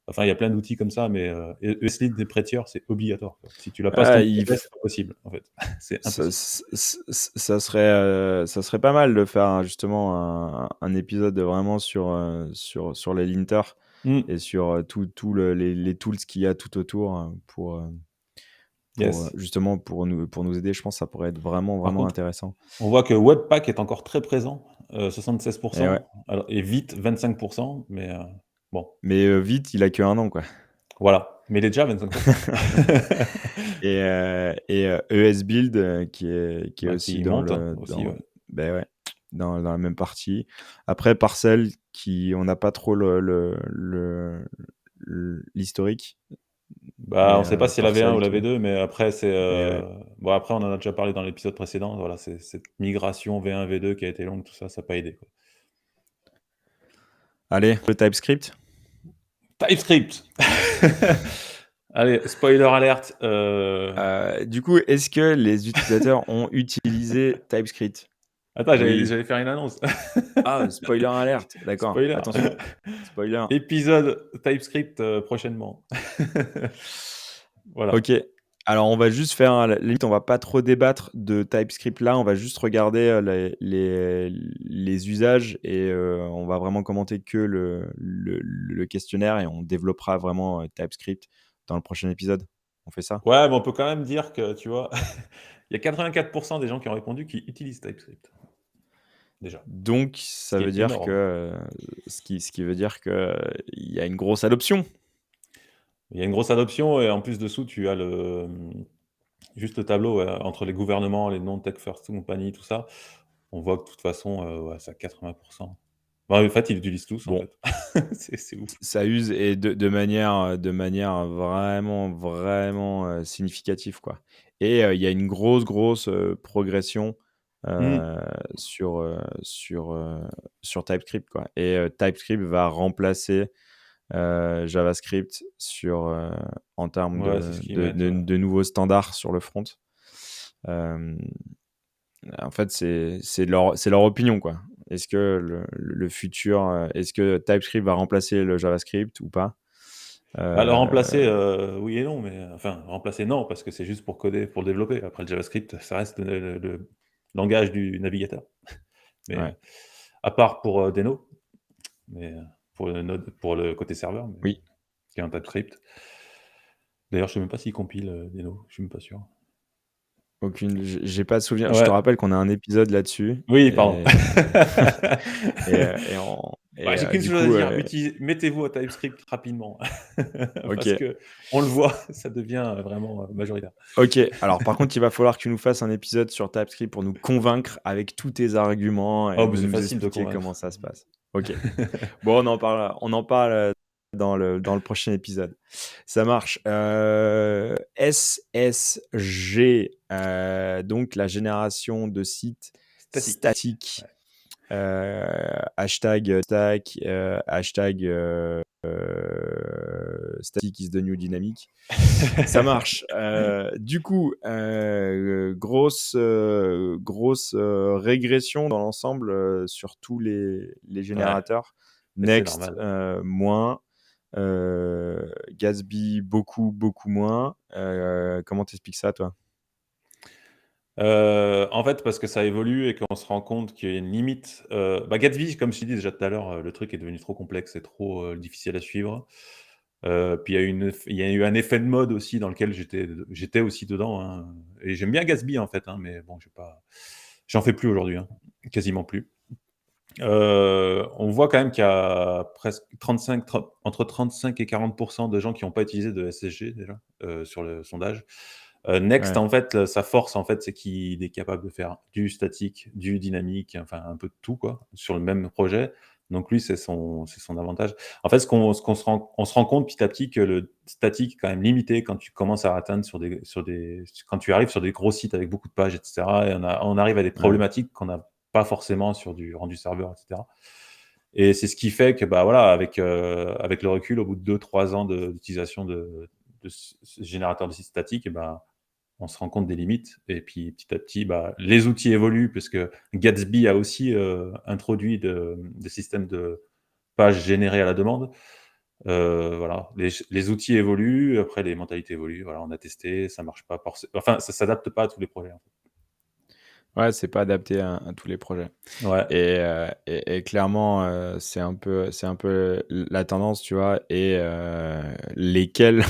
Enfin, il y a plein d'outils comme ça, mais ESLint et Prettier, c'est obligatoire, quoi. Si tu l'as pas sur Ah, ton projet, c'est pas possible, en fait. C'est ça, impossible. ça serait pas mal de faire justement un épisode vraiment sur les linters Mmh. et sur les tools qu'il y a tout autour Yes. justement pour nous aider. Je pense que ça pourrait être vraiment, Par vraiment contre, intéressant. on voit que Webpack est encore très présent, 76, Et ouais. alors et Vite 25, mais bon, Mais vite, il a que 1 an, quoi. voilà. Mais il est déjà à 25. Et ESBuild qui est Bah, aussi qui monte, hein, aussi, dans ouais. ben ouais, dans la même partie. Après Parcel on n'a pas trop l'historique, Bah, mais on sait pas si c'est la V1 ou Parcel la V2, mais après c'est, mais ouais. bon, après on en a déjà parlé dans l'épisode précédent, voilà, c'est cette migration V1, V2 qui a été longue, tout ça, ça a pas aidé, quoi. Allez, le TypeScript? TypeScript! Allez, spoiler alert, Du coup, est-ce que les utilisateurs ont utilisé TypeScript? attends, Oui. j'allais faire une annonce. Ah, spoiler alert, d'accord, Spoiler. attention, spoiler. Épisode TypeScript, prochainement. Voilà. OK. Alors, on va juste faire limite, on va pas trop débattre de TypeScript là, on va juste regarder, les usages et on va vraiment commenter que le questionnaire et on développera vraiment, TypeScript dans le prochain épisode. On fait ça? Ouais, mais on peut quand même dire que, tu vois, il y a 84 des gens qui ont répondu qui utilisent TypeScript, déjà, Donc ce ça qui veut est dire énorme. que, ce qui veut dire que il y a une grosse adoption. Il y a une grosse adoption et en plus dessous, tu as juste le tableau, entre les gouvernements, les non-tech first companies, tout ça. On voit que de toute façon, ouais, c'est à 80. Bah, en fait, ils l'utilisent tous, en Bon, fait. C'est ouf. ça use et de manière vraiment, vraiment, significative, quoi. Et il y a une grosse, progression, Mmh. heu, sur, heu, sur, heu, sur TypeScript, quoi. Et TypeScript va remplacer, JavaScript en termes Ouais, c'est ce qu'ils mettent, ouais. de nouveaux standards sur le front. Hem, En fait, c'est leur opinion, quoi. Est-ce que le futur, est-ce que TypeScript va remplacer le JavaScript ou pas? Bah, le Heu, remplacer, oui et non, mais enfin, remplacer non, parce que c'est juste pour coder, pour le développer. Après le JavaScript, ça reste le langage du navigateur. Mais, ouais, à part pour, Deno, mais, pour le côté serveur, mais oui, qui est un TypeScript. D'ailleurs, je sais même pas s'il compile, Deno, je suis même pas sûr. j'ai pas de souvenir. Je te Ouais, rappelle qu'on a un épisode là-dessus oui, pardon. et Bah, et j'ai qu'une du chose à coup, dire, mettez-vous à TypeScript rapidement parce OK. qu'on le voit, ça devient vraiment majoritaire. OK, alors par contre, il va falloir que tu nous fasses un épisode sur TypeScript pour nous convaincre avec tous tes arguments et Oh, bah, de c'est nous facile de expliquer comment convaincre. ça se passe. OK. Bon, on en parle dans le prochain épisode. Ça marche. SSG, donc la génération de sites Statique. statiques. Ouais. Hashtag stack, hashtag static is the new dynamic. Ça marche. Du coup, grosse régression dans l'ensemble sur tous les Ouais, générateurs. mais c'est Next, normal. moins. Gatsby, beaucoup, beaucoup moins. Comment t'expliques ça, toi? En fait, parce que ça évolue et qu'on se rend compte qu'il y a une limite, bah, Gatsby, comme je t'ai dit déjà tout à l'heure, le truc est devenu trop complexe et trop, difficile à suivre. Puis il y a eu un effet de mode aussi dans lequel j'étais aussi dedans, hein, et j'aime bien Gatsby, en fait, hein, mais bon, j'en fais plus aujourd'hui, hein, quasiment plus. On voit quand même qu'il y a presque 35 tren entre 35 et 40 de gens qui n'ont pas utilisé de SSG déjà, sur le sondage. Next, Ouais. en fait, sa force, en fait, c'est qu'il est capable de faire du statique, du dynamique, enfin un peu de tout, quoi, sur le même projet. Donc lui, c'est son avantage. En fait, on se rend compte petit à petit que le statique est quand même limité quand tu commences à atteindre quand tu arrives sur des gros sites avec beaucoup de pages, et cetera, et on arrive à des Ouais. problématiques qu'on n'a pas forcément sur du rendu serveur, et cetera. Et c'est ce qui fait que, bah, voilà, avec le recul, au bout de 2-3 ans d'utilisation de ce générateur de sites statiques, et ben, on se rend compte des limites, et puis petit à petit, bah, les outils évoluent parce que Gatsby a aussi, introduit des systèmes de pages générées à la demande. Voilà, les outils évoluent, après les mentalités évoluent. Voilà, on a testé, ça marche pas enfin, ça s'adapte pas à tous les projets, en fait. Ouais, c'est pas adapté à tous les projets. Ouais. Et clairement, c'est un peu la tendance, tu vois? Et lesquels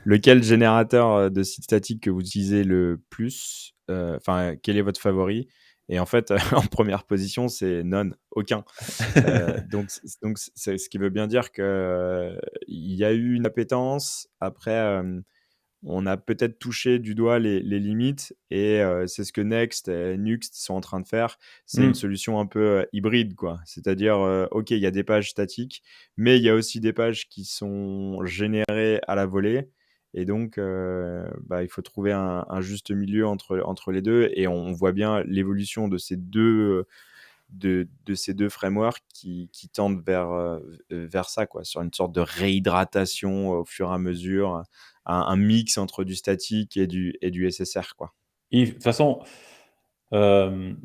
lequel générateur, de site statique que vous utilisez le plus? Enfin, quel est votre favori? Et en fait, en première position, c'est none, aucun. Donc c'est ce qui veut bien dire que il y a eu une appétence. Après, on a peut-être touché du doigt les limites et c'est ce que Next et Nuxt sont en train de faire. C'est une Mmh. solution un peu, hybride, quoi. C'est-à-dire, OK, il y a des pages statiques, mais il y a aussi des pages qui sont générées à la volée et donc bah, il faut trouver un juste milieu entre les 2 et on voit bien l'évolution de ces 2 frameworks qui tendent vers ça, quoi, sur une sorte de réhydratation au fur et à mesure, un mix entre du statique et du SSR, quoi. De toute façon, hem,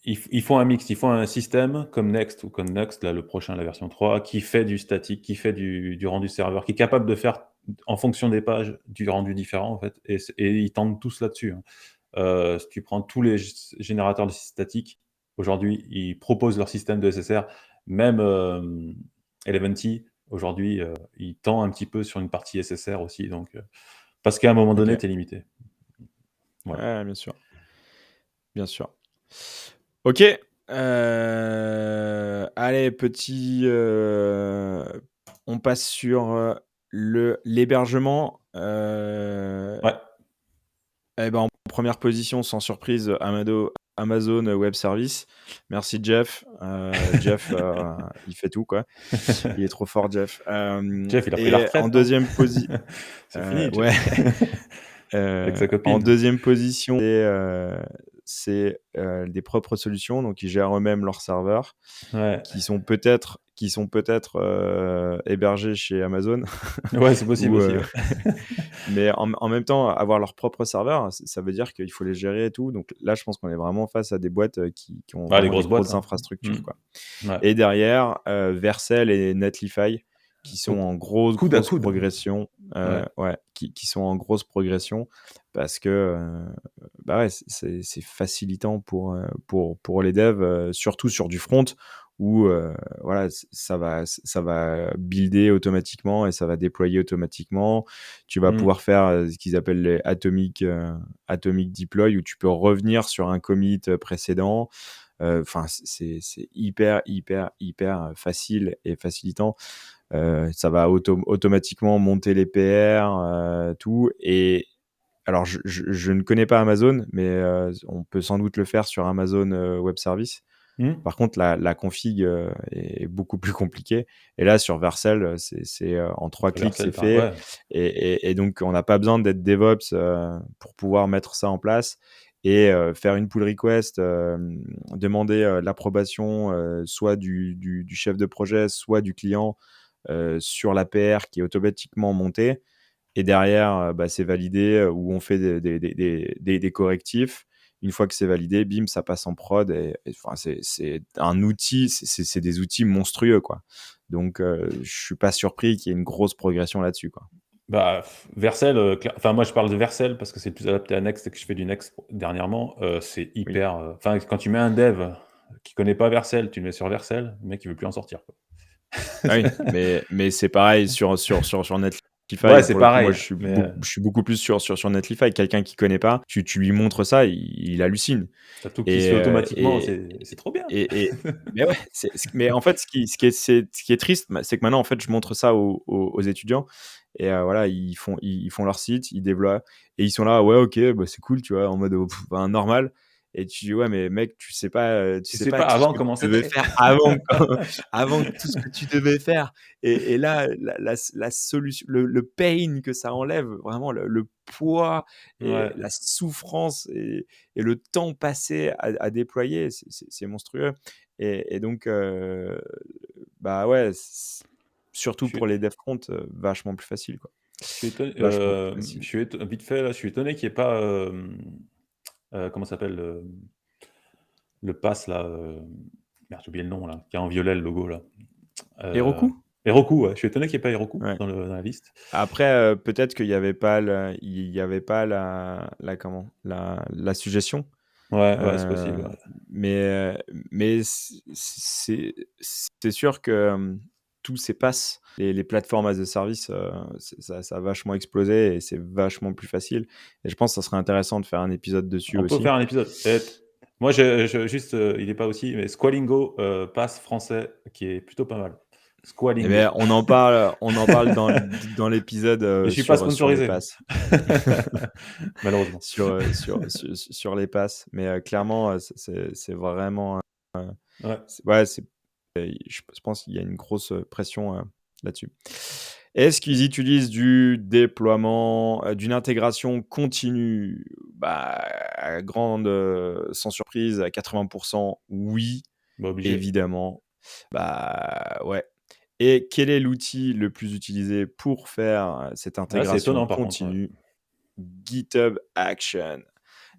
il faut un mix, il faut un système comme Next ou comme Nuxt, là, le prochain, la version 3, qui fait du statique, qui fait du rendu serveur, qui est capable de faire, en fonction des pages, du rendu différent, en fait, et ils tendent tous là-dessus, hein. Si tu prends tous les générateurs de sites statiques, aujourd'hui, ils proposent leur système de SSR. Même, Eleventy, aujourd'hui, il tend un petit peu sur une partie SSR aussi, donc parce qu'à un moment donné, OK. tu es limité. Voilà. Ouais, bien sûr, bien sûr. OK, allez, on passe sur, l'hébergement, Ouais. et ben, en première position, sans surprise, Amazon Web Services. Merci Jeff. Jeff, il fait tout, quoi. Il est trop fort, Jeff. Jeff, il a pris la Et en retraite, non? deuxième position, C'est fini, Jeff. ouais, Avec sa en copine. deuxième position, c'est des propres solutions, donc ils gèrent eux-mêmes leurs serveurs Ouais. qui sont peut-être, hébergés chez Amazon Ouais, c'est possible ou aussi, ouais. mais en même temps, avoir leur propre serveur, ça veut dire qu'il faut les gérer et tout. Donc là, je pense qu'on est vraiment face à des boîtes, qui ont Ah, les vraiment des grosses boîtes, grosses hein. infrastructures, Mmh. quoi. Ouais. Et derrière, Vercel et Netlify qui sont Au en grosse, coude à grosse coude. progression, Ouais. ouais, qui sont en grosse progression parce que, bah, ouais, c'est facilitant pour les devs, surtout sur du front où, voilà, ça va builder automatiquement et ça va déployer automatiquement. Tu vas Mmh. pouvoir faire, ce qu'ils appellent les atomic deploy où tu peux revenir sur un commit, précédent. Enfin, c'est hyper, hyper, hyper facile et facilitant. Ça va automatiquement monter les PR, tout. Et alors, je ne connais pas Amazon, mais on peut sans doute le faire sur Amazon Web Service. Mmh. Par contre, la config est beaucoup plus compliquée. Et là, sur Vercel, c'est en 3 Sur clics, c'est Vercel, pareil, fait. ouais. Et donc, on n'a pas besoin d'être DevOps pour pouvoir mettre ça en place et faire une pull request, demander l'approbation soit du chef de projet, soit du client sur l'APR qui est automatiquement montée. Et derrière, bah, c'est validé ou on fait des correctifs. Une fois que c'est validé, bim, ça passe en prod. Enfin, c'est un outil, c'est des outils monstrueux, quoi. Donc, je suis pas surpris qu'il y ait une grosse progression là-dessus, quoi. Bah, Vercel, enfin moi je parle de Vercel parce que c'est le plus adapté à Next et que je fais du Next dernièrement, c'est Oui. hyper, enfin quand tu mets un dev qui connaît pas Vercel, tu le mets sur Vercel, le mec il veut plus en sortir, quoi. Ah oui, mais c'est pareil sur Ouais, Netlify. c'est Pour le coup, moi, pareil, mais je suis beaucoup plus sur Netlify. Quelqu'un qui connaît pas, tu lui montres ça, il hallucine. tu tout qui se Et, fait heu, automatiquement, et c'est trop bien. et mais ouais, mais en fait, ce qui est triste, bah, c'est que maintenant, en fait, je montre ça aux étudiants et voilà, ils font leur site, ils développent et ils sont là: «Ouais, OK, bah, c'est cool», tu vois? En mode, ben, normal. Et tu dis: «Ouais, mais mec, tu Tu sais sais pas pas tout ce avant que tu comment devais c'était. faire avant, avant tout ce que tu devais faire». Et là, la solution, le pain que ça enlève, vraiment le poids et Ouais, la souffrance et le temps passé à déployer, c'est monstrueux. Et donc, bah, ouais, je surtout pour suis les dev front, vachement plus facile, quoi. je suis étonné, Vachement plus facile. je suis vite fait là, je suis étonné qu'il y ait pas, comment ça s'appelle, le pass là, merde, j'ai oublié le nom là, qui est en violet le logo là. Heu, Heroku? Heroku, ouais, je suis étonné qu'il y ait pas Heroku Ouais. dans la liste. Après, peut-être qu'il y avait pas la comment? La suggestion. Ouais, ouais, c'est Heu, possible, ouais. mais c'est sûr que, tous ces passes, les plateformes as a service, ça a vachement explosé et c'est vachement plus facile. Et je pense que ça serait intéressant de faire un épisode dessus On peut aussi. faire un épisode. Moi, je juste, il est pas aussi, mais Squalingo, pass français qui est plutôt pas mal. Eh beh, Squalingo. on en parle dans l'épisode, Et je suis pas sur les sponsorisé, passes. malheureusement. Sur les passes. Mais clairement, c'est vraiment, Ouais. ouais, je pense qu'il y a une grosse pression là-dessus. Est-ce qu'ils utilisent du déploiement, d'une intégration continue? Bah, sans surprise, à 80%, oui, Bah, obligé. évidemment. Bah, ouais. Et quel est l'outil le plus utilisé pour faire cette Là, c'est intégration étonnant par contre, ouais. continue? GitHub Action.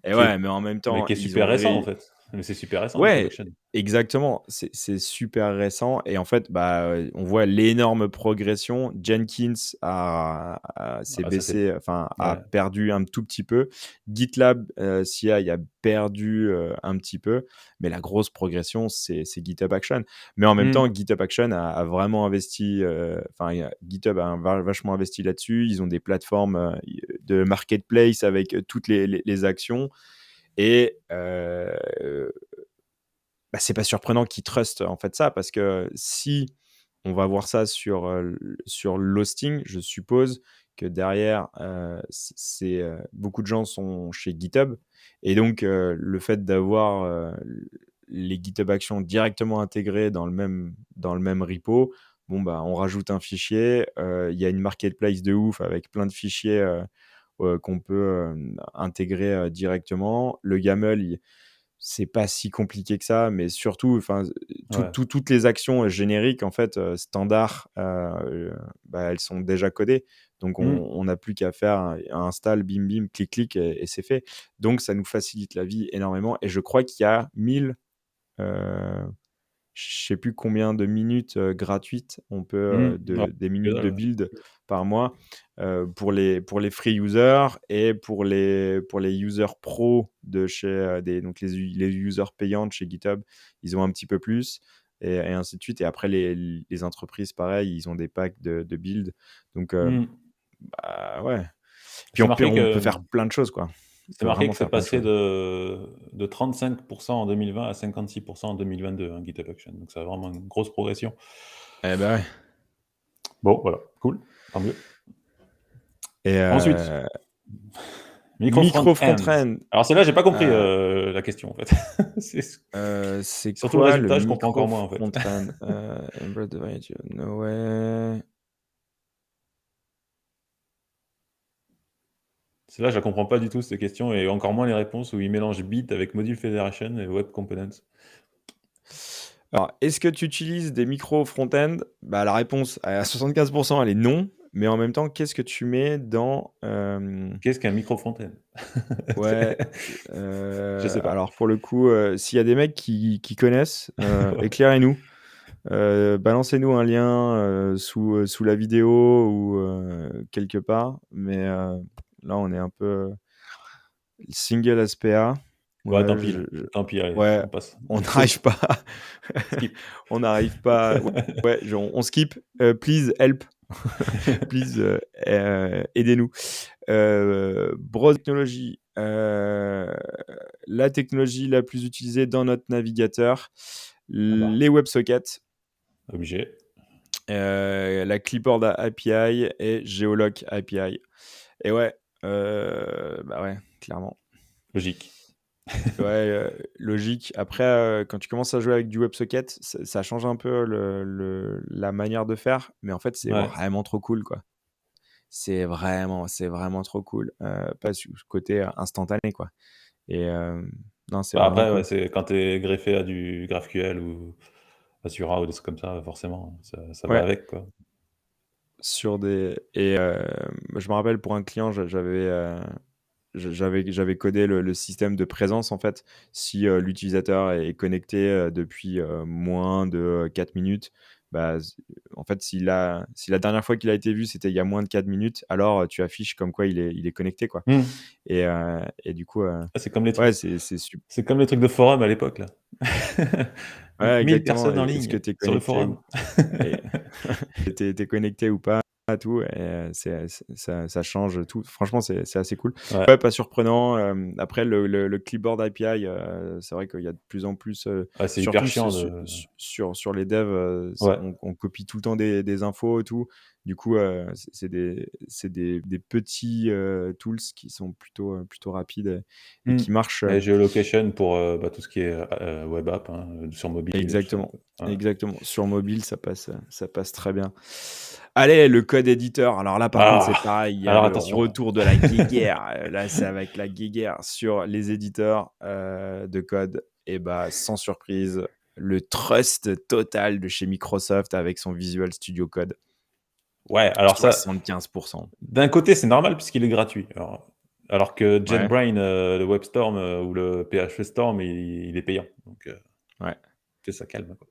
Et Qui ouais, est mais en même mais temps, qui est ils super ont récent, en fait. Mais c'est super récent, GitHub ouais, Action. exactement. C'est super récent et en fait, bah, on voit l'énorme progression. Jenkins s'est Ah ça c'est baissé, enfin, a ouais. perdu un tout petit peu. GitLab, CI a perdu, un petit peu, mais la grosse progression, c'est GitHub Action. Mais en même Mmh. temps, GitHub Action a vraiment investi, enfin, GitHub a vachement investi là-dessus. Ils ont des plateformes, de marketplace avec toutes les actions. Et bah, c'est pas surprenant qu'ils trustent en fait ça, parce que si on va voir ça sur l'hosting, je suppose que derrière, beaucoup de gens sont chez GitHub. Et donc le fait d'avoir, les GitHub Actions directement intégrés dans le même repo, bon, bah, on rajoute un fichier, il y a une marketplace de ouf avec plein de fichiers, qu'on peut, intégrer, directement. Le YAML, c'est pas si compliqué que ça, mais surtout, enfin, Ouais. toutes les actions génériques, en fait, standard, bah, elles sont déjà codées. Donc Mmh. on n'a plus qu'à faire un install, bim bim, clic clic et c'est fait. Donc ça nous facilite la vie énormément et je crois qu'il y a 1000, heu, je sais plus combien de minutes, gratuites on peut, Mmh. Ouais, des que minutes dalle, de ouais. build par mois, pour les free users. Et pour les users pro de chez, donc les users payants de chez GitHub, ils ont un petit peu plus et ainsi de suite. Et après les entreprises, pareil, ils ont des packs de build. Donc Mmh. bah, ouais. Puis J'ai on peut remarqué on peut que, faire plein de choses, quoi. Il C'est peut marqué vraiment que c'est faire plein de passé choses. de 35% en 2020 à 56% en 2022, hein, GitHub Action. Donc ça a vraiment une grosse progression. Eh ben ouais. Bon, voilà, cool, tant mieux. Et Ensuite, micro micro front-end. front-end, Alors celle-là, j'ai pas compris, heu la question, en fait. C'est c'est surtout le quoi le résultat, je comprends micro encore moins, en fait. front-end? Embedded device, no way. Celle-là, je la comprends pas du tout, cette question, et encore moins les réponses où ils mélangent Bit avec Module Federation et Web Components. Alors, est-ce que tu utilises des micros front-end? Bah, la réponse à 75 elle est non, mais en même temps, qu'est-ce que tu mets dans, Qu'est-ce qu'un micro front-end? ouais, Je sais pas. alors pour le coup, s'il y a des mecs qui connaissent, Ouais. éclairez-nous, balancez-nous un lien, sous la vidéo ou, quelque part, mais, là, on est un peu, single SPA. Ouais, tant Ouais, pis, là. Tant pis, allez, ouais, on passe. on Saute. n'arrive pas Skip. on n'arrive pas, ouais, genre on skip, please help, please, aidez-nous. Browse technologie, la technologie la plus utilisée dans notre navigateur, Ah bah, les WebSockets, obligé. la Clipboard API et Geolock API. Et ouais, bah ouais, clairement. Logique. Ouais, logique. Après, quand tu commences à jouer avec du WebSocket, ça change un peu la manière de faire, mais en fait, c'est Ouais. vraiment trop cool, quoi. C'est vraiment trop cool, pas su côté instantané, quoi. Et non, c'est Bah, vraiment après, ouais, cool. c'est quand tu es greffé à du GraphQL ou Asura ou des trucs comme ça, forcément, ça va Ouais, avec, quoi. sur des et je me rappelle pour un client, j'avais codé le système de présence, en fait. Si, l'utilisateur est connecté, depuis, moins de, 4 minutes, bah, en fait, si la dernière fois qu'il a été vu, c'était il y a moins de 4 minutes, alors, tu affiches comme quoi il est connecté, quoi. Mmh. Et du coup, Ah, c'est comme les trucs ouais, c'est c'est comme les trucs de forum à l'époque, là. ouais, 1000 exactement. personnes en Est-ce que ligne tu es sur le connecté ou forum. et tu es connecté ou pas, tout et c'est ça change tout. Franchement, c'est assez cool. Ouais. Ouais, pas surprenant, après le clipboard API, c'est vrai qu'il y a de plus en plus, Ouais, c'est hyper surtout chiant de sur les devs, c'est ouais. on copie tout le temps des infos et tout. Du coup, c'est des petits, tools qui sont plutôt rapides et Mmh. qui marchent, Et géolocation pour, bah, tout ce qui est, web app, hein, sur mobile, tout ça, exactement, quoi. Ouais. exactement. Sur mobile, ça passe très bien. Allez, le code éditeur. Alors là, par contre, c'est Ah! pareil, il y a Alors le attention. retour de la guéguerre. Là, ça va être la guéguerre sur les éditeurs, de code et bah, sans surprise, le trust total de chez Microsoft avec son Visual Studio Code. Ouais, alors ça, 75. d'un côté, c'est normal puisqu'il est gratuit. Alors que Ouais, JetBrains, le WebStorm, ou le PHP Storm, il est payant. Donc, ouais. tu sais, ça calme, quoi.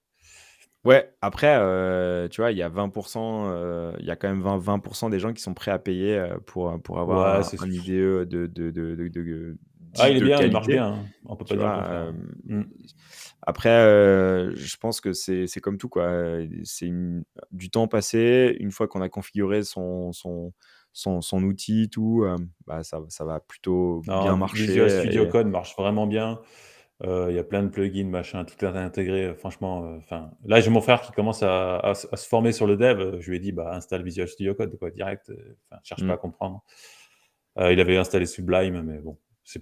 Ouais, après, tu vois, il y a 20, il y a quand même 20 des gens qui sont prêts à payer, pour avoir Ouais, un c'est un IDE ah, dit il est de bien, il marche qualité, bien, hein. On peut pas tu dire le vois? contraire, hein. Mmh. Après, je pense que c'est comme tout, quoi, c'est du temps passé. Une fois qu'on a configuré son outil, tout, bah, ça va plutôt bien Non, Visual marcher Studio et Code marche vraiment bien. Il y a plein de plugins, machin, tout est intégré, franchement, enfin, là, j'ai mon frère qui commence à se former sur le dev, je lui ai dit: «Bah, installe Visual Studio Code, quoi, direct, enfin, cherche pas mmh, à comprendre». Il avait installé Sublime, mais bon,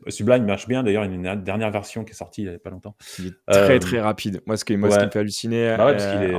Sublime marche bien, d'ailleurs, il y a une dernière version qui est sortie il y a pas longtemps. il est très, très Hem, rapide. Moi, ce qui me ouais, fait halluciner, bah, ouais, parce qu'il est,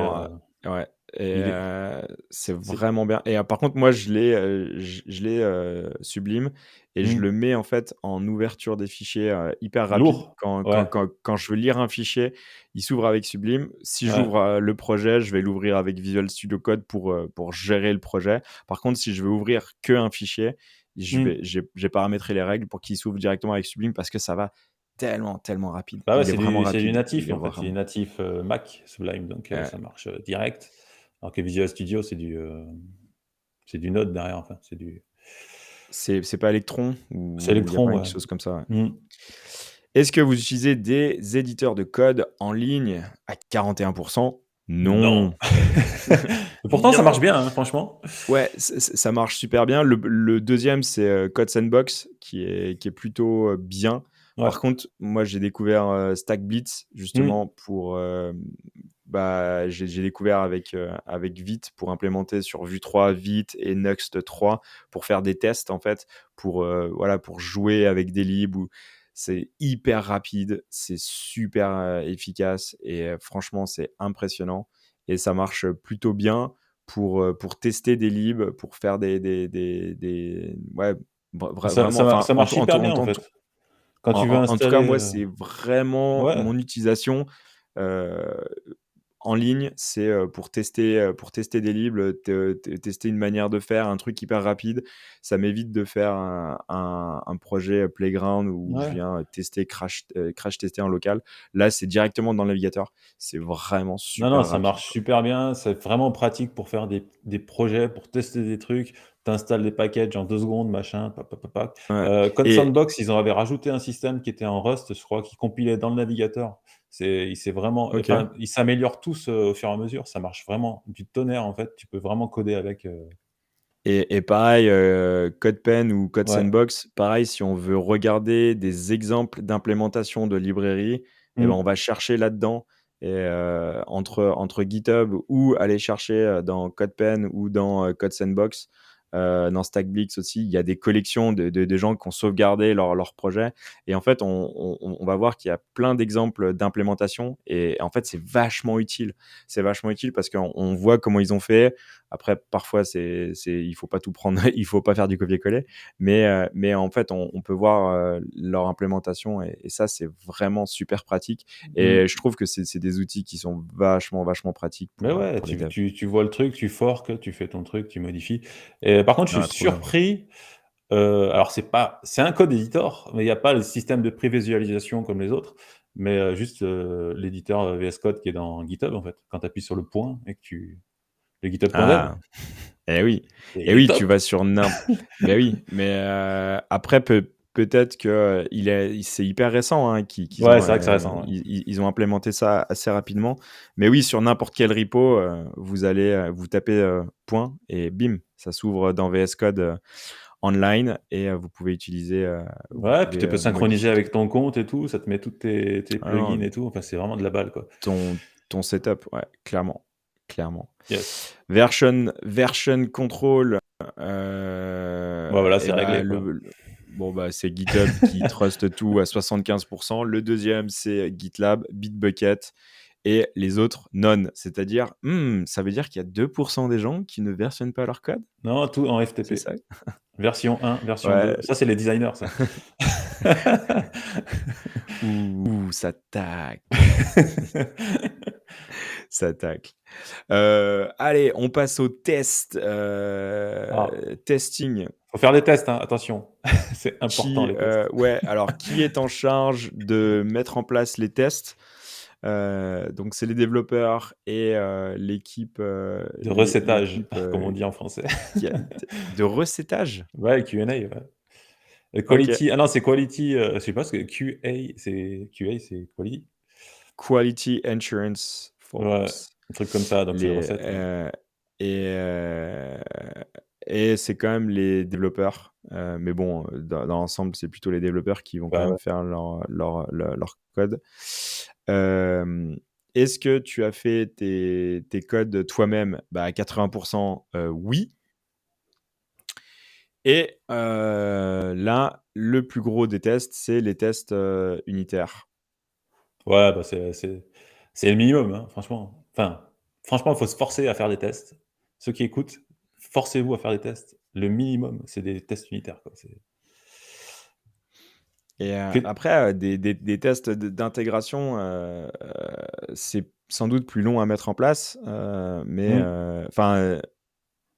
ouais et il est c'est c'est vraiment bien et par contre, moi, je l'ai, Sublime et je mmh, le mets, en fait, en ouverture des fichiers, hyper rapide. lourd, Quand quand ouais, quand quand je veux lire un fichier, il s'ouvre avec Sublime. Si ouais, j'ouvre, le projet, je vais l'ouvrir avec Visual Studio Code pour gérer le projet. Par contre, si je veux ouvrir qu'un fichier, mmh. j'ai paramétré les règles pour qu'il s'ouvre directement avec Sublime parce que ça va tellement, tellement rapide. Bah, ouais, Il est c'est vraiment du rapide. Il natif, est en fait, c'est du vraiment natif, Mac, Sublime, donc heu, ça marche, direct. Alors que Visual Studio, c'est du Node derrière, enfin, c'est pas Electron c'est ou il y a Electron, pas une ouais. chose comme ça, ouais. Mmh. Est-ce que vous utilisez des éditeurs de code en ligne? À 41. Non. Non. Et pourtant, ça marche Non! bien, hein, franchement. Ouais, ça marche super bien. Le 2e, c'est, Code Sandbox qui est plutôt, bien. Ouais. Par contre, moi, j'ai découvert, StackBlitz Mmh. justement pour, bah, j'ai découvert avec Vite pour implémenter sur Vue 3, Vite et Nuxt 3 pour faire des tests en fait, pour, voilà, pour jouer avec des libs où c'est hyper rapide, c'est super, efficace et franchement, c'est impressionnant et ça marche plutôt bien pour tester des libs, pour faire des ouais, vraiment, enfin, Ça marche hyper bien, en fait. Quand tu veux en tout cas, installer, moi, c'est vraiment ouais. mon utilisation, heu, en ligne, c'est, pour tester des libs, tester une manière de faire, un truc hyper rapide. Ça m'évite de faire un projet playground où je Ouais. viens tester, crash tester en local. Là, c'est directement dans le navigateur. C'est vraiment Non, non, super ça rapide, marche quoi. super bien. C'est vraiment pratique pour faire des projets, pour tester des trucs. Tu installes des packages en 2 secondes, machin, pa pa pa pac. Ouais Code et Sandbox, ils en avaient rajouté un système qui était en Rust, je crois, qui compilait dans le navigateur. Il s'est vraiment OK. enfin, ils s'améliorent tous, au fur et à mesure. Ça marche vraiment du tonnerre, en fait. Tu peux vraiment coder avec, Et pareil, CodePen ou Code ouais. Sandbox, pareil, si on veut regarder des exemples d'implémentation de librairies et ben, Mmh. on va chercher là-dedans et entre GitHub ou aller chercher, dans CodePen ou dans, Code Sandbox, dans StackBlix aussi, il y a des collections de gens qui ont sauvegardé leur projet et en fait, on va voir qu'il y a plein d'exemples d'implémentation et en fait, c'est vachement utile. C'est vachement utile parce qu'on voit comment ils ont fait, après, parfois, il faut pas tout prendre, il faut pas faire du copier-coller, mais en fait, on peut voir leur implémentation et ça, c'est vraiment super pratique. Mmh. Et je trouve que c'est des outils qui sont vachement, vachement pratiques Mais ouais, pour les devs. tu vois le truc, tu forques, tu fais ton truc, tu modifies et par contre, je Ah, suis trop bien. surpris, alors c'est un code éditor, mais il y a pas le système de prévisualisation comme les autres, mais juste, l'éditeur, VS Code qui est dans GitHub, en fait. Quand tu appuies sur le point et que tu le github.dev, Ah, eh oui, et et il est oui, tu top! vas sur ben oui, mais après peut-être que, c'est hyper récent, hein, qu'ils Ouais, ont, c'est vrai que c'est récent, ouais. ils ont implémenté ça assez rapidement. Mais oui, sur n'importe quel repo, vous allez, vous tapez, point et bim, ça s'ouvre dans VS Code, online et vous Ouais, puis pouvez, tu peux synchroniser modifier avec ton compte et tout, ça te met toutes tes ah plugins non, et tout, enfin, c'est vraiment de la balle, quoi. ton setup, ouais, clairement, clairement. Yes. Version control, Ouais, voilà, et c'est bah, réglé, quoi. bon, bah, c'est GitHub qui trust tout à 75. Le deuxième c'est GitLab, Bitbucket et les autres non. C'est-à-dire, ça veut dire qu'il y a 2 des gens qui ne versionnent pas leur code? Non, tout en C'est FTP. ça? Version 1, version 2. Ouais. Ça, c'est les designers, ça. Ouh, ça tacle, ça tacle. Allez, on passe au test, Ah, testing. faut faire des tests, hein, attention. C'est important, les tests. Ouais, alors qui est en charge de mettre en place les tests? Donc c'est les développeurs et De recettage, l'équipe, comme on dit en français. qui a de recettage? Ouais, Q&A, ouais. OK. Quality, ah non, c'est quality, je sais pas ce que QA, c'est quality? Quality Assurance Ouais, Folks. un truc comme ça, donc c'est Les, recette, ouais. et heu et c'est quand même les développeurs, mais bon, dans l'ensemble, c'est plutôt les développeurs qui vont quand Bah, même ouais. faire leur code. Hem, Est-ce que tu as fait tes codes toi-même? Bah, à 80, oui. Et là, le plus gros des tests, c'est les tests, unitaires. Ouais, bah, c'est le minimum, hein, franchement. Enfin, franchement, il faut se forcer à faire des tests. Ceux qui écoutent, forcez-vous à faire des tests. Le minimum, c'est des tests unitaires, quoi. C'est Et que après, des tests d'intégration, c'est sans doute plus long à mettre en place, mais mmh, enfin,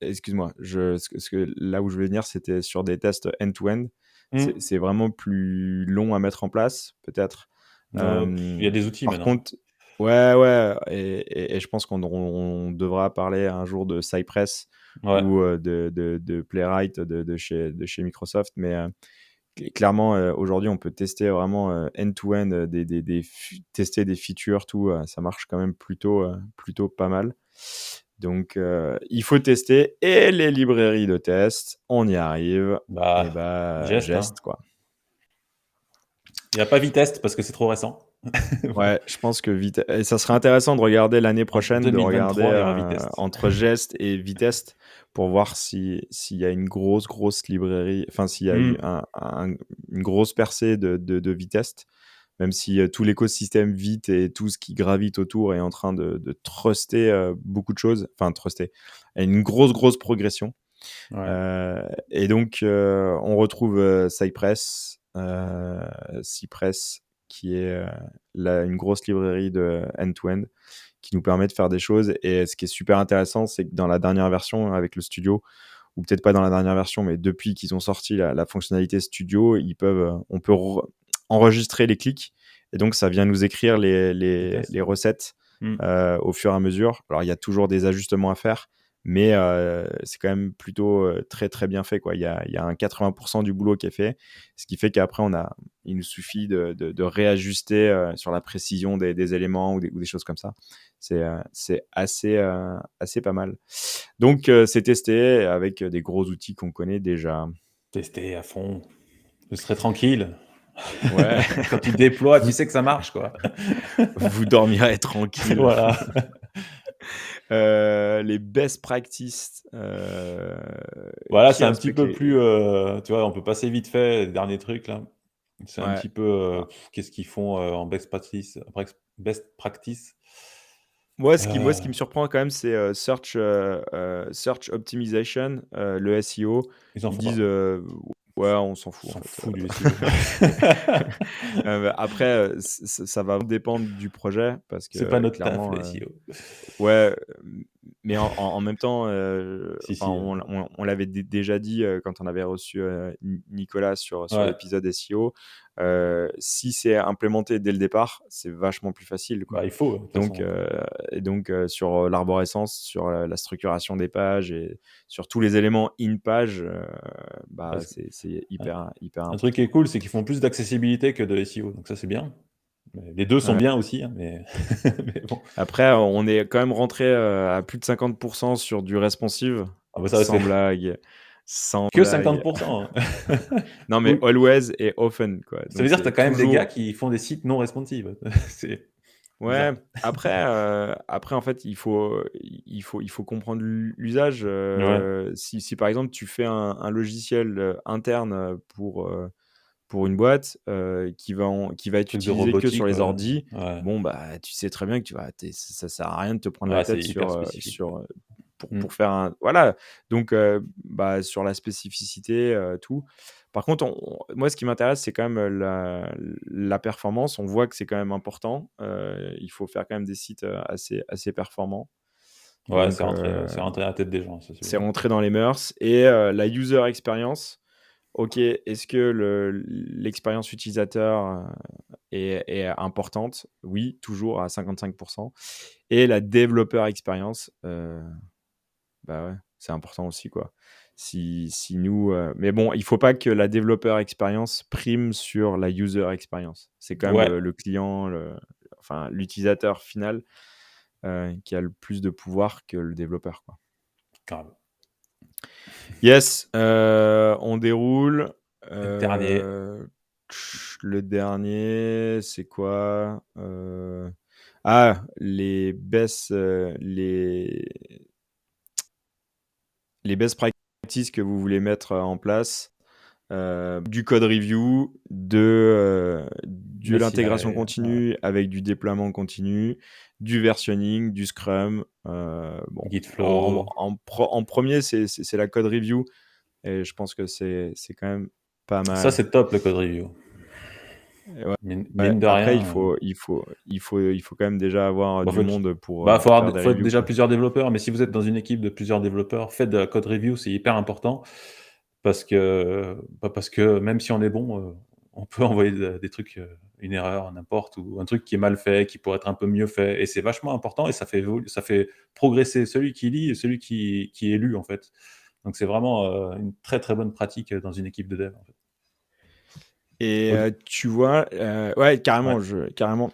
excuse-moi, ce que là où je voulais venir, c'était sur des tests end-to-end. mmh. C'est vraiment plus long à mettre en place, peut-être. Il y a des outils Par maintenant. contre ouais, ouais et je pense on devra parler un jour de Cypress Ouais, ou de Playwright de chez Microsoft, mais clairement, aujourd'hui, on peut tester vraiment, end-to-end, tester des features, tout, ça marche quand même plutôt pas mal. Donc, il faut tester et les librairies de test, on y arrive. Et Geste, hein. Jest, quoi. Il n'y a pas Vitest parce que c'est trop récent. Ouais, je pense que et ça serait intéressant de regarder l'année En prochaine, de regarder 2023, il y aura Vitest. entre Jest et Vitest pour voir s'il y a une grosse librairie, enfin s'il y a eu une grosse percée de Vitest, même si tout l'écosystème Vite et tout ce qui gravite autour est en train de truster beaucoup de choses, enfin truster, et une grosse progression. Ouais. Et donc, on retrouve Cypress, qui est une grosse librairie de end-to-end qui nous permet de faire des choses. Et ce qui est super intéressant, c'est que dans la dernière version avec le studio, ou peut-être pas dans la dernière version, mais depuis qu'ils ont sorti la fonctionnalité studio, on peut enregistrer les clics. Et donc, ça vient nous écrire les recettes au fur et à mesure. Alors, il y a toujours des ajustements à faire, mais c'est quand même plutôt très très bien fait, quoi. Il y a un 80% du boulot qui est fait, ce qui fait qu'après il nous suffit de réajuster sur la précision des éléments ou des choses comme ça. C'est assez pas mal. Donc c'est testé avec des gros outils qu'on connaît déjà. Tester à fond. Je serai tranquille. Ouais. Quand tu déploies, tu vous, sais que ça marche, quoi. vous dormirez tranquille. Voilà. Les best practices. Voilà, qui c'est un reste petit avec peu plus, tu vois, on peut passer vite fait les derniers trucs là. C'est un Ouais. petit peu, qu'est-ce qu'ils font, en best practice? Moi, ce qui me surprend quand même, c'est search optimization, le SEO. Ils en Ils font disent pas. ouais, on s'en Ils fout en s'en fait. foutent du SEO. Après, ça va dépendre du projet parce C'est pas que notre taf, clairement, le SEO. ouais, mais en même temps, Si, enfin, si, on l'avait déjà dit quand on avait reçu Nicolas sur ouais. l'épisode SEO. Si c'est implémenté dès le départ, c'est vachement plus facile, quoi. Bah, il faut, de toute Donc, façon. sur l'arborescence, sur la structuration des pages et sur tous les éléments in-page, Parce que c'est un hyper un truc qui important. est cool, c'est qu'ils font plus d'accessibilité que de SEO, donc ça, c'est bien. Mais les 2 sont Ouais. bien aussi, hein, mais mais bon. Après, on est quand même rentré à plus de 50% sur du responsive, Ah bah, ça, c'est sans blague, sans que blague. 50 hein. Non, mais Oui. always et often, quoi. Ça veut Donc dire que tu as c'est quand même des gars toujours. qui font des sites non responsive. C'est Ouais, bizarre. après en fait, il faut comprendre l'usage. Ouais, Si par exemple tu fais un logiciel interne pour une boîte qui va être truc de utilisé que sur robotique, les ouais. ordis, Ouais. bon bah tu sais très bien que ça sert à rien de te prendre la Ouais, c'est tête hyper spécifique, ouais. Mmh. pour faire un voilà. Donc bah, sur la spécificité, tout. Par contre, moi, ce qui m'intéresse, c'est quand même la performance. On voit que c'est quand même important. Il faut faire quand même des sites assez performants. Ouais, Donc c'est rentré dans la tête des gens, ça, c'est c'est sûr. rentré dans les mœurs. Et la user experience. OK, est-ce que l'expérience utilisateur est importante? Oui, toujours à 55%. Et la développeur expérience, bah, ouais, c'est important aussi, quoi. Si nous, mais bon, il faut pas que la développeur expérience prime sur la user expérience. C'est quand même Ouais, le client, enfin l'utilisateur final, qui a le plus de pouvoir que le développeur, quoi. grave. Yes, on déroule. Dernier, Le dernier, c'est quoi? Ah, les best practices que vous voulez mettre en place. Du code review, de les l'intégration CI, ouais. continue avec du déploiement continu, du versionning, du Scrum. Bon, Gitflow. en premier, c'est la code review et je pense que c'est quand même pas Ça, mal. c'est top, le code review. Et ouais, Mine de après, rien, il faut quand même déjà avoir bah, du monde pour faire des faut être reviews, déjà quoi. plusieurs développeurs, mais si vous êtes dans une équipe de plusieurs développeurs, faites de la code review, c'est hyper important parce que même si on est bon, on peut envoyer des trucs, une erreur, n'importe, ou un truc qui est mal fait, qui pourrait être un peu mieux fait, et c'est vachement important et ça fait progresser celui qui lit et celui qui est lu, en fait. Donc c'est vraiment, une très, très bonne pratique, dans une équipe de dev, en fait. Et Au tu vois, ouais, Ouais. carrément.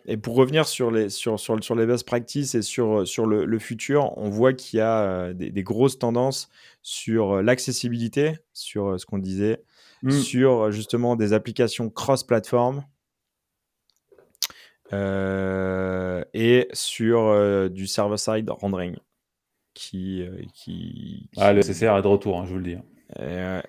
Et pour revenir sur les best practices et sur le futur, on voit qu'il y a, des grosses tendances sur, l'accessibilité, sur, ce qu'on disait, Mmh. sur, justement des applications cross-platform, et sur, du server-side rendering Ah, le qui SSR est de retour, hein, je vous le dis, hein. Heu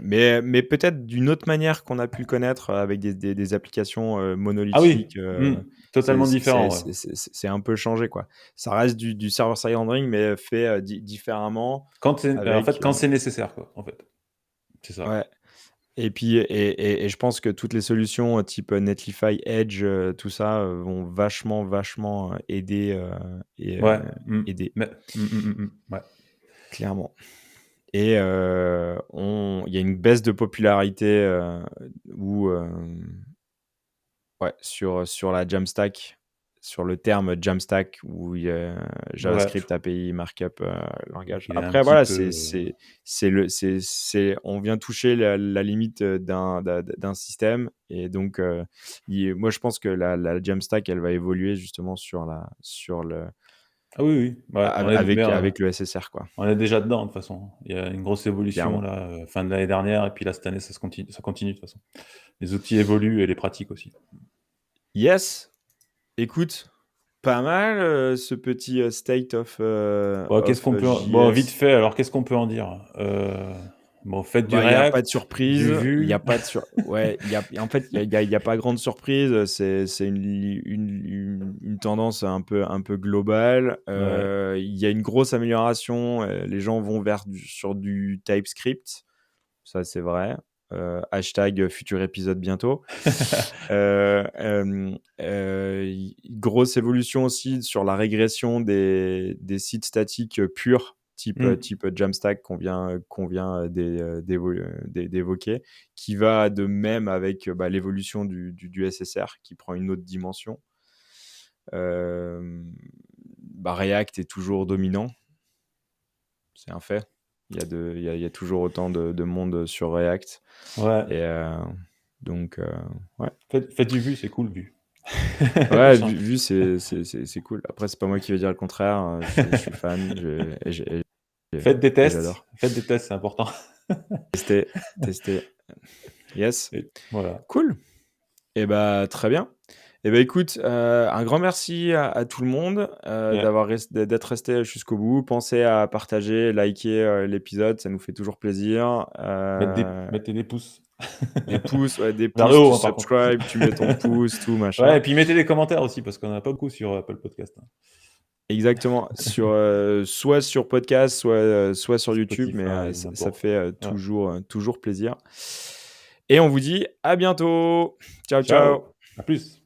mais peut-être d'une autre manière qu'on a pu le connaître avec des applications, Ah oui! monolithiques, Mmh. Totalement différent, ouais. c'est un peu changé, quoi. Ça reste du server-side rendering mais fait, différemment Quand c'est en fait, avec, quand c'est nécessaire, quoi, en fait. C'est ça. ouais. Et puis et je pense que toutes les solutions, type, Netlify, Edge, tout ça, vont vachement, aider, Ouais, mmh. aider Mais ouais. clairement. Et il y a une baisse de popularité, où, ouais, sur la Jamstack, sur le terme Jamstack où il y a Ouais, JavaScript API Markup, langage. il est un Après petit voilà, peu, c'est on vient toucher la limite, d'un système et donc moi je pense que la Jamstack, elle va évoluer justement sur le ah oui, oui, ouais, avec le SSR, quoi, on est déjà dedans, de toute façon. Il y a une grosse évolution clairement. là, fin de l'année dernière et puis là, cette année, ça continue de toute façon. Les outils évoluent et les pratiques aussi. Yes! Écoute, pas mal, ce petit, state Bon, qu'est-ce of qu'on peut bon, vite JS. fait, alors qu'est-ce qu'on peut en dire? Bon, faites du Bah, il y a pas de React, surprise, du il y a Vue. pas de sur ouais, en fait, il y a pas grande surprise, c'est une tendance un peu globale. Ouais. Il y a une grosse amélioration, les gens vont vers sur du TypeScript, ça c'est vrai. Hashtag futur épisode bientôt. Grosse évolution aussi sur la régression des sites statiques, purs, Mmh. type Jamstack qu'on vient, d'évoquer, qui va de même avec, bah, l'évolution du SSR qui prend une autre dimension. Bah, React est toujours dominant, c'est un fait. Il y a toujours autant de monde sur React Ouais. et donc ouais. Faites du Vue, c'est cool, Vue. Ouais, Change c'est cool. Après, c'est pas moi qui vais dire le contraire, je suis fan, je et j'adore. Faites des tests, c'est important. Tester, tester. Yes, Et voilà. cool. Et bah, très bien. Et bah, écoute, un grand merci à tout le monde, Ouais. d'être resté jusqu'au bout. Pensez à partager, liker, l'épisode, ça nous fait toujours plaisir. Mettez des pouces. Des pouces, ouais, des Vers le pouces, haut, tu hein, par contre. subscribe, tu mets ton pouce, tout Ouais, machin. et puis mettez des commentaires aussi parce qu'on en a pas beaucoup sur Apple Podcast, hein. Exactement, soit sur podcast, soit sur YouTube, mais Spotify ou ça n'importe. fait, Ouais. toujours plaisir et on vous dit à bientôt. Ciao, Ciao, ciao. à plus.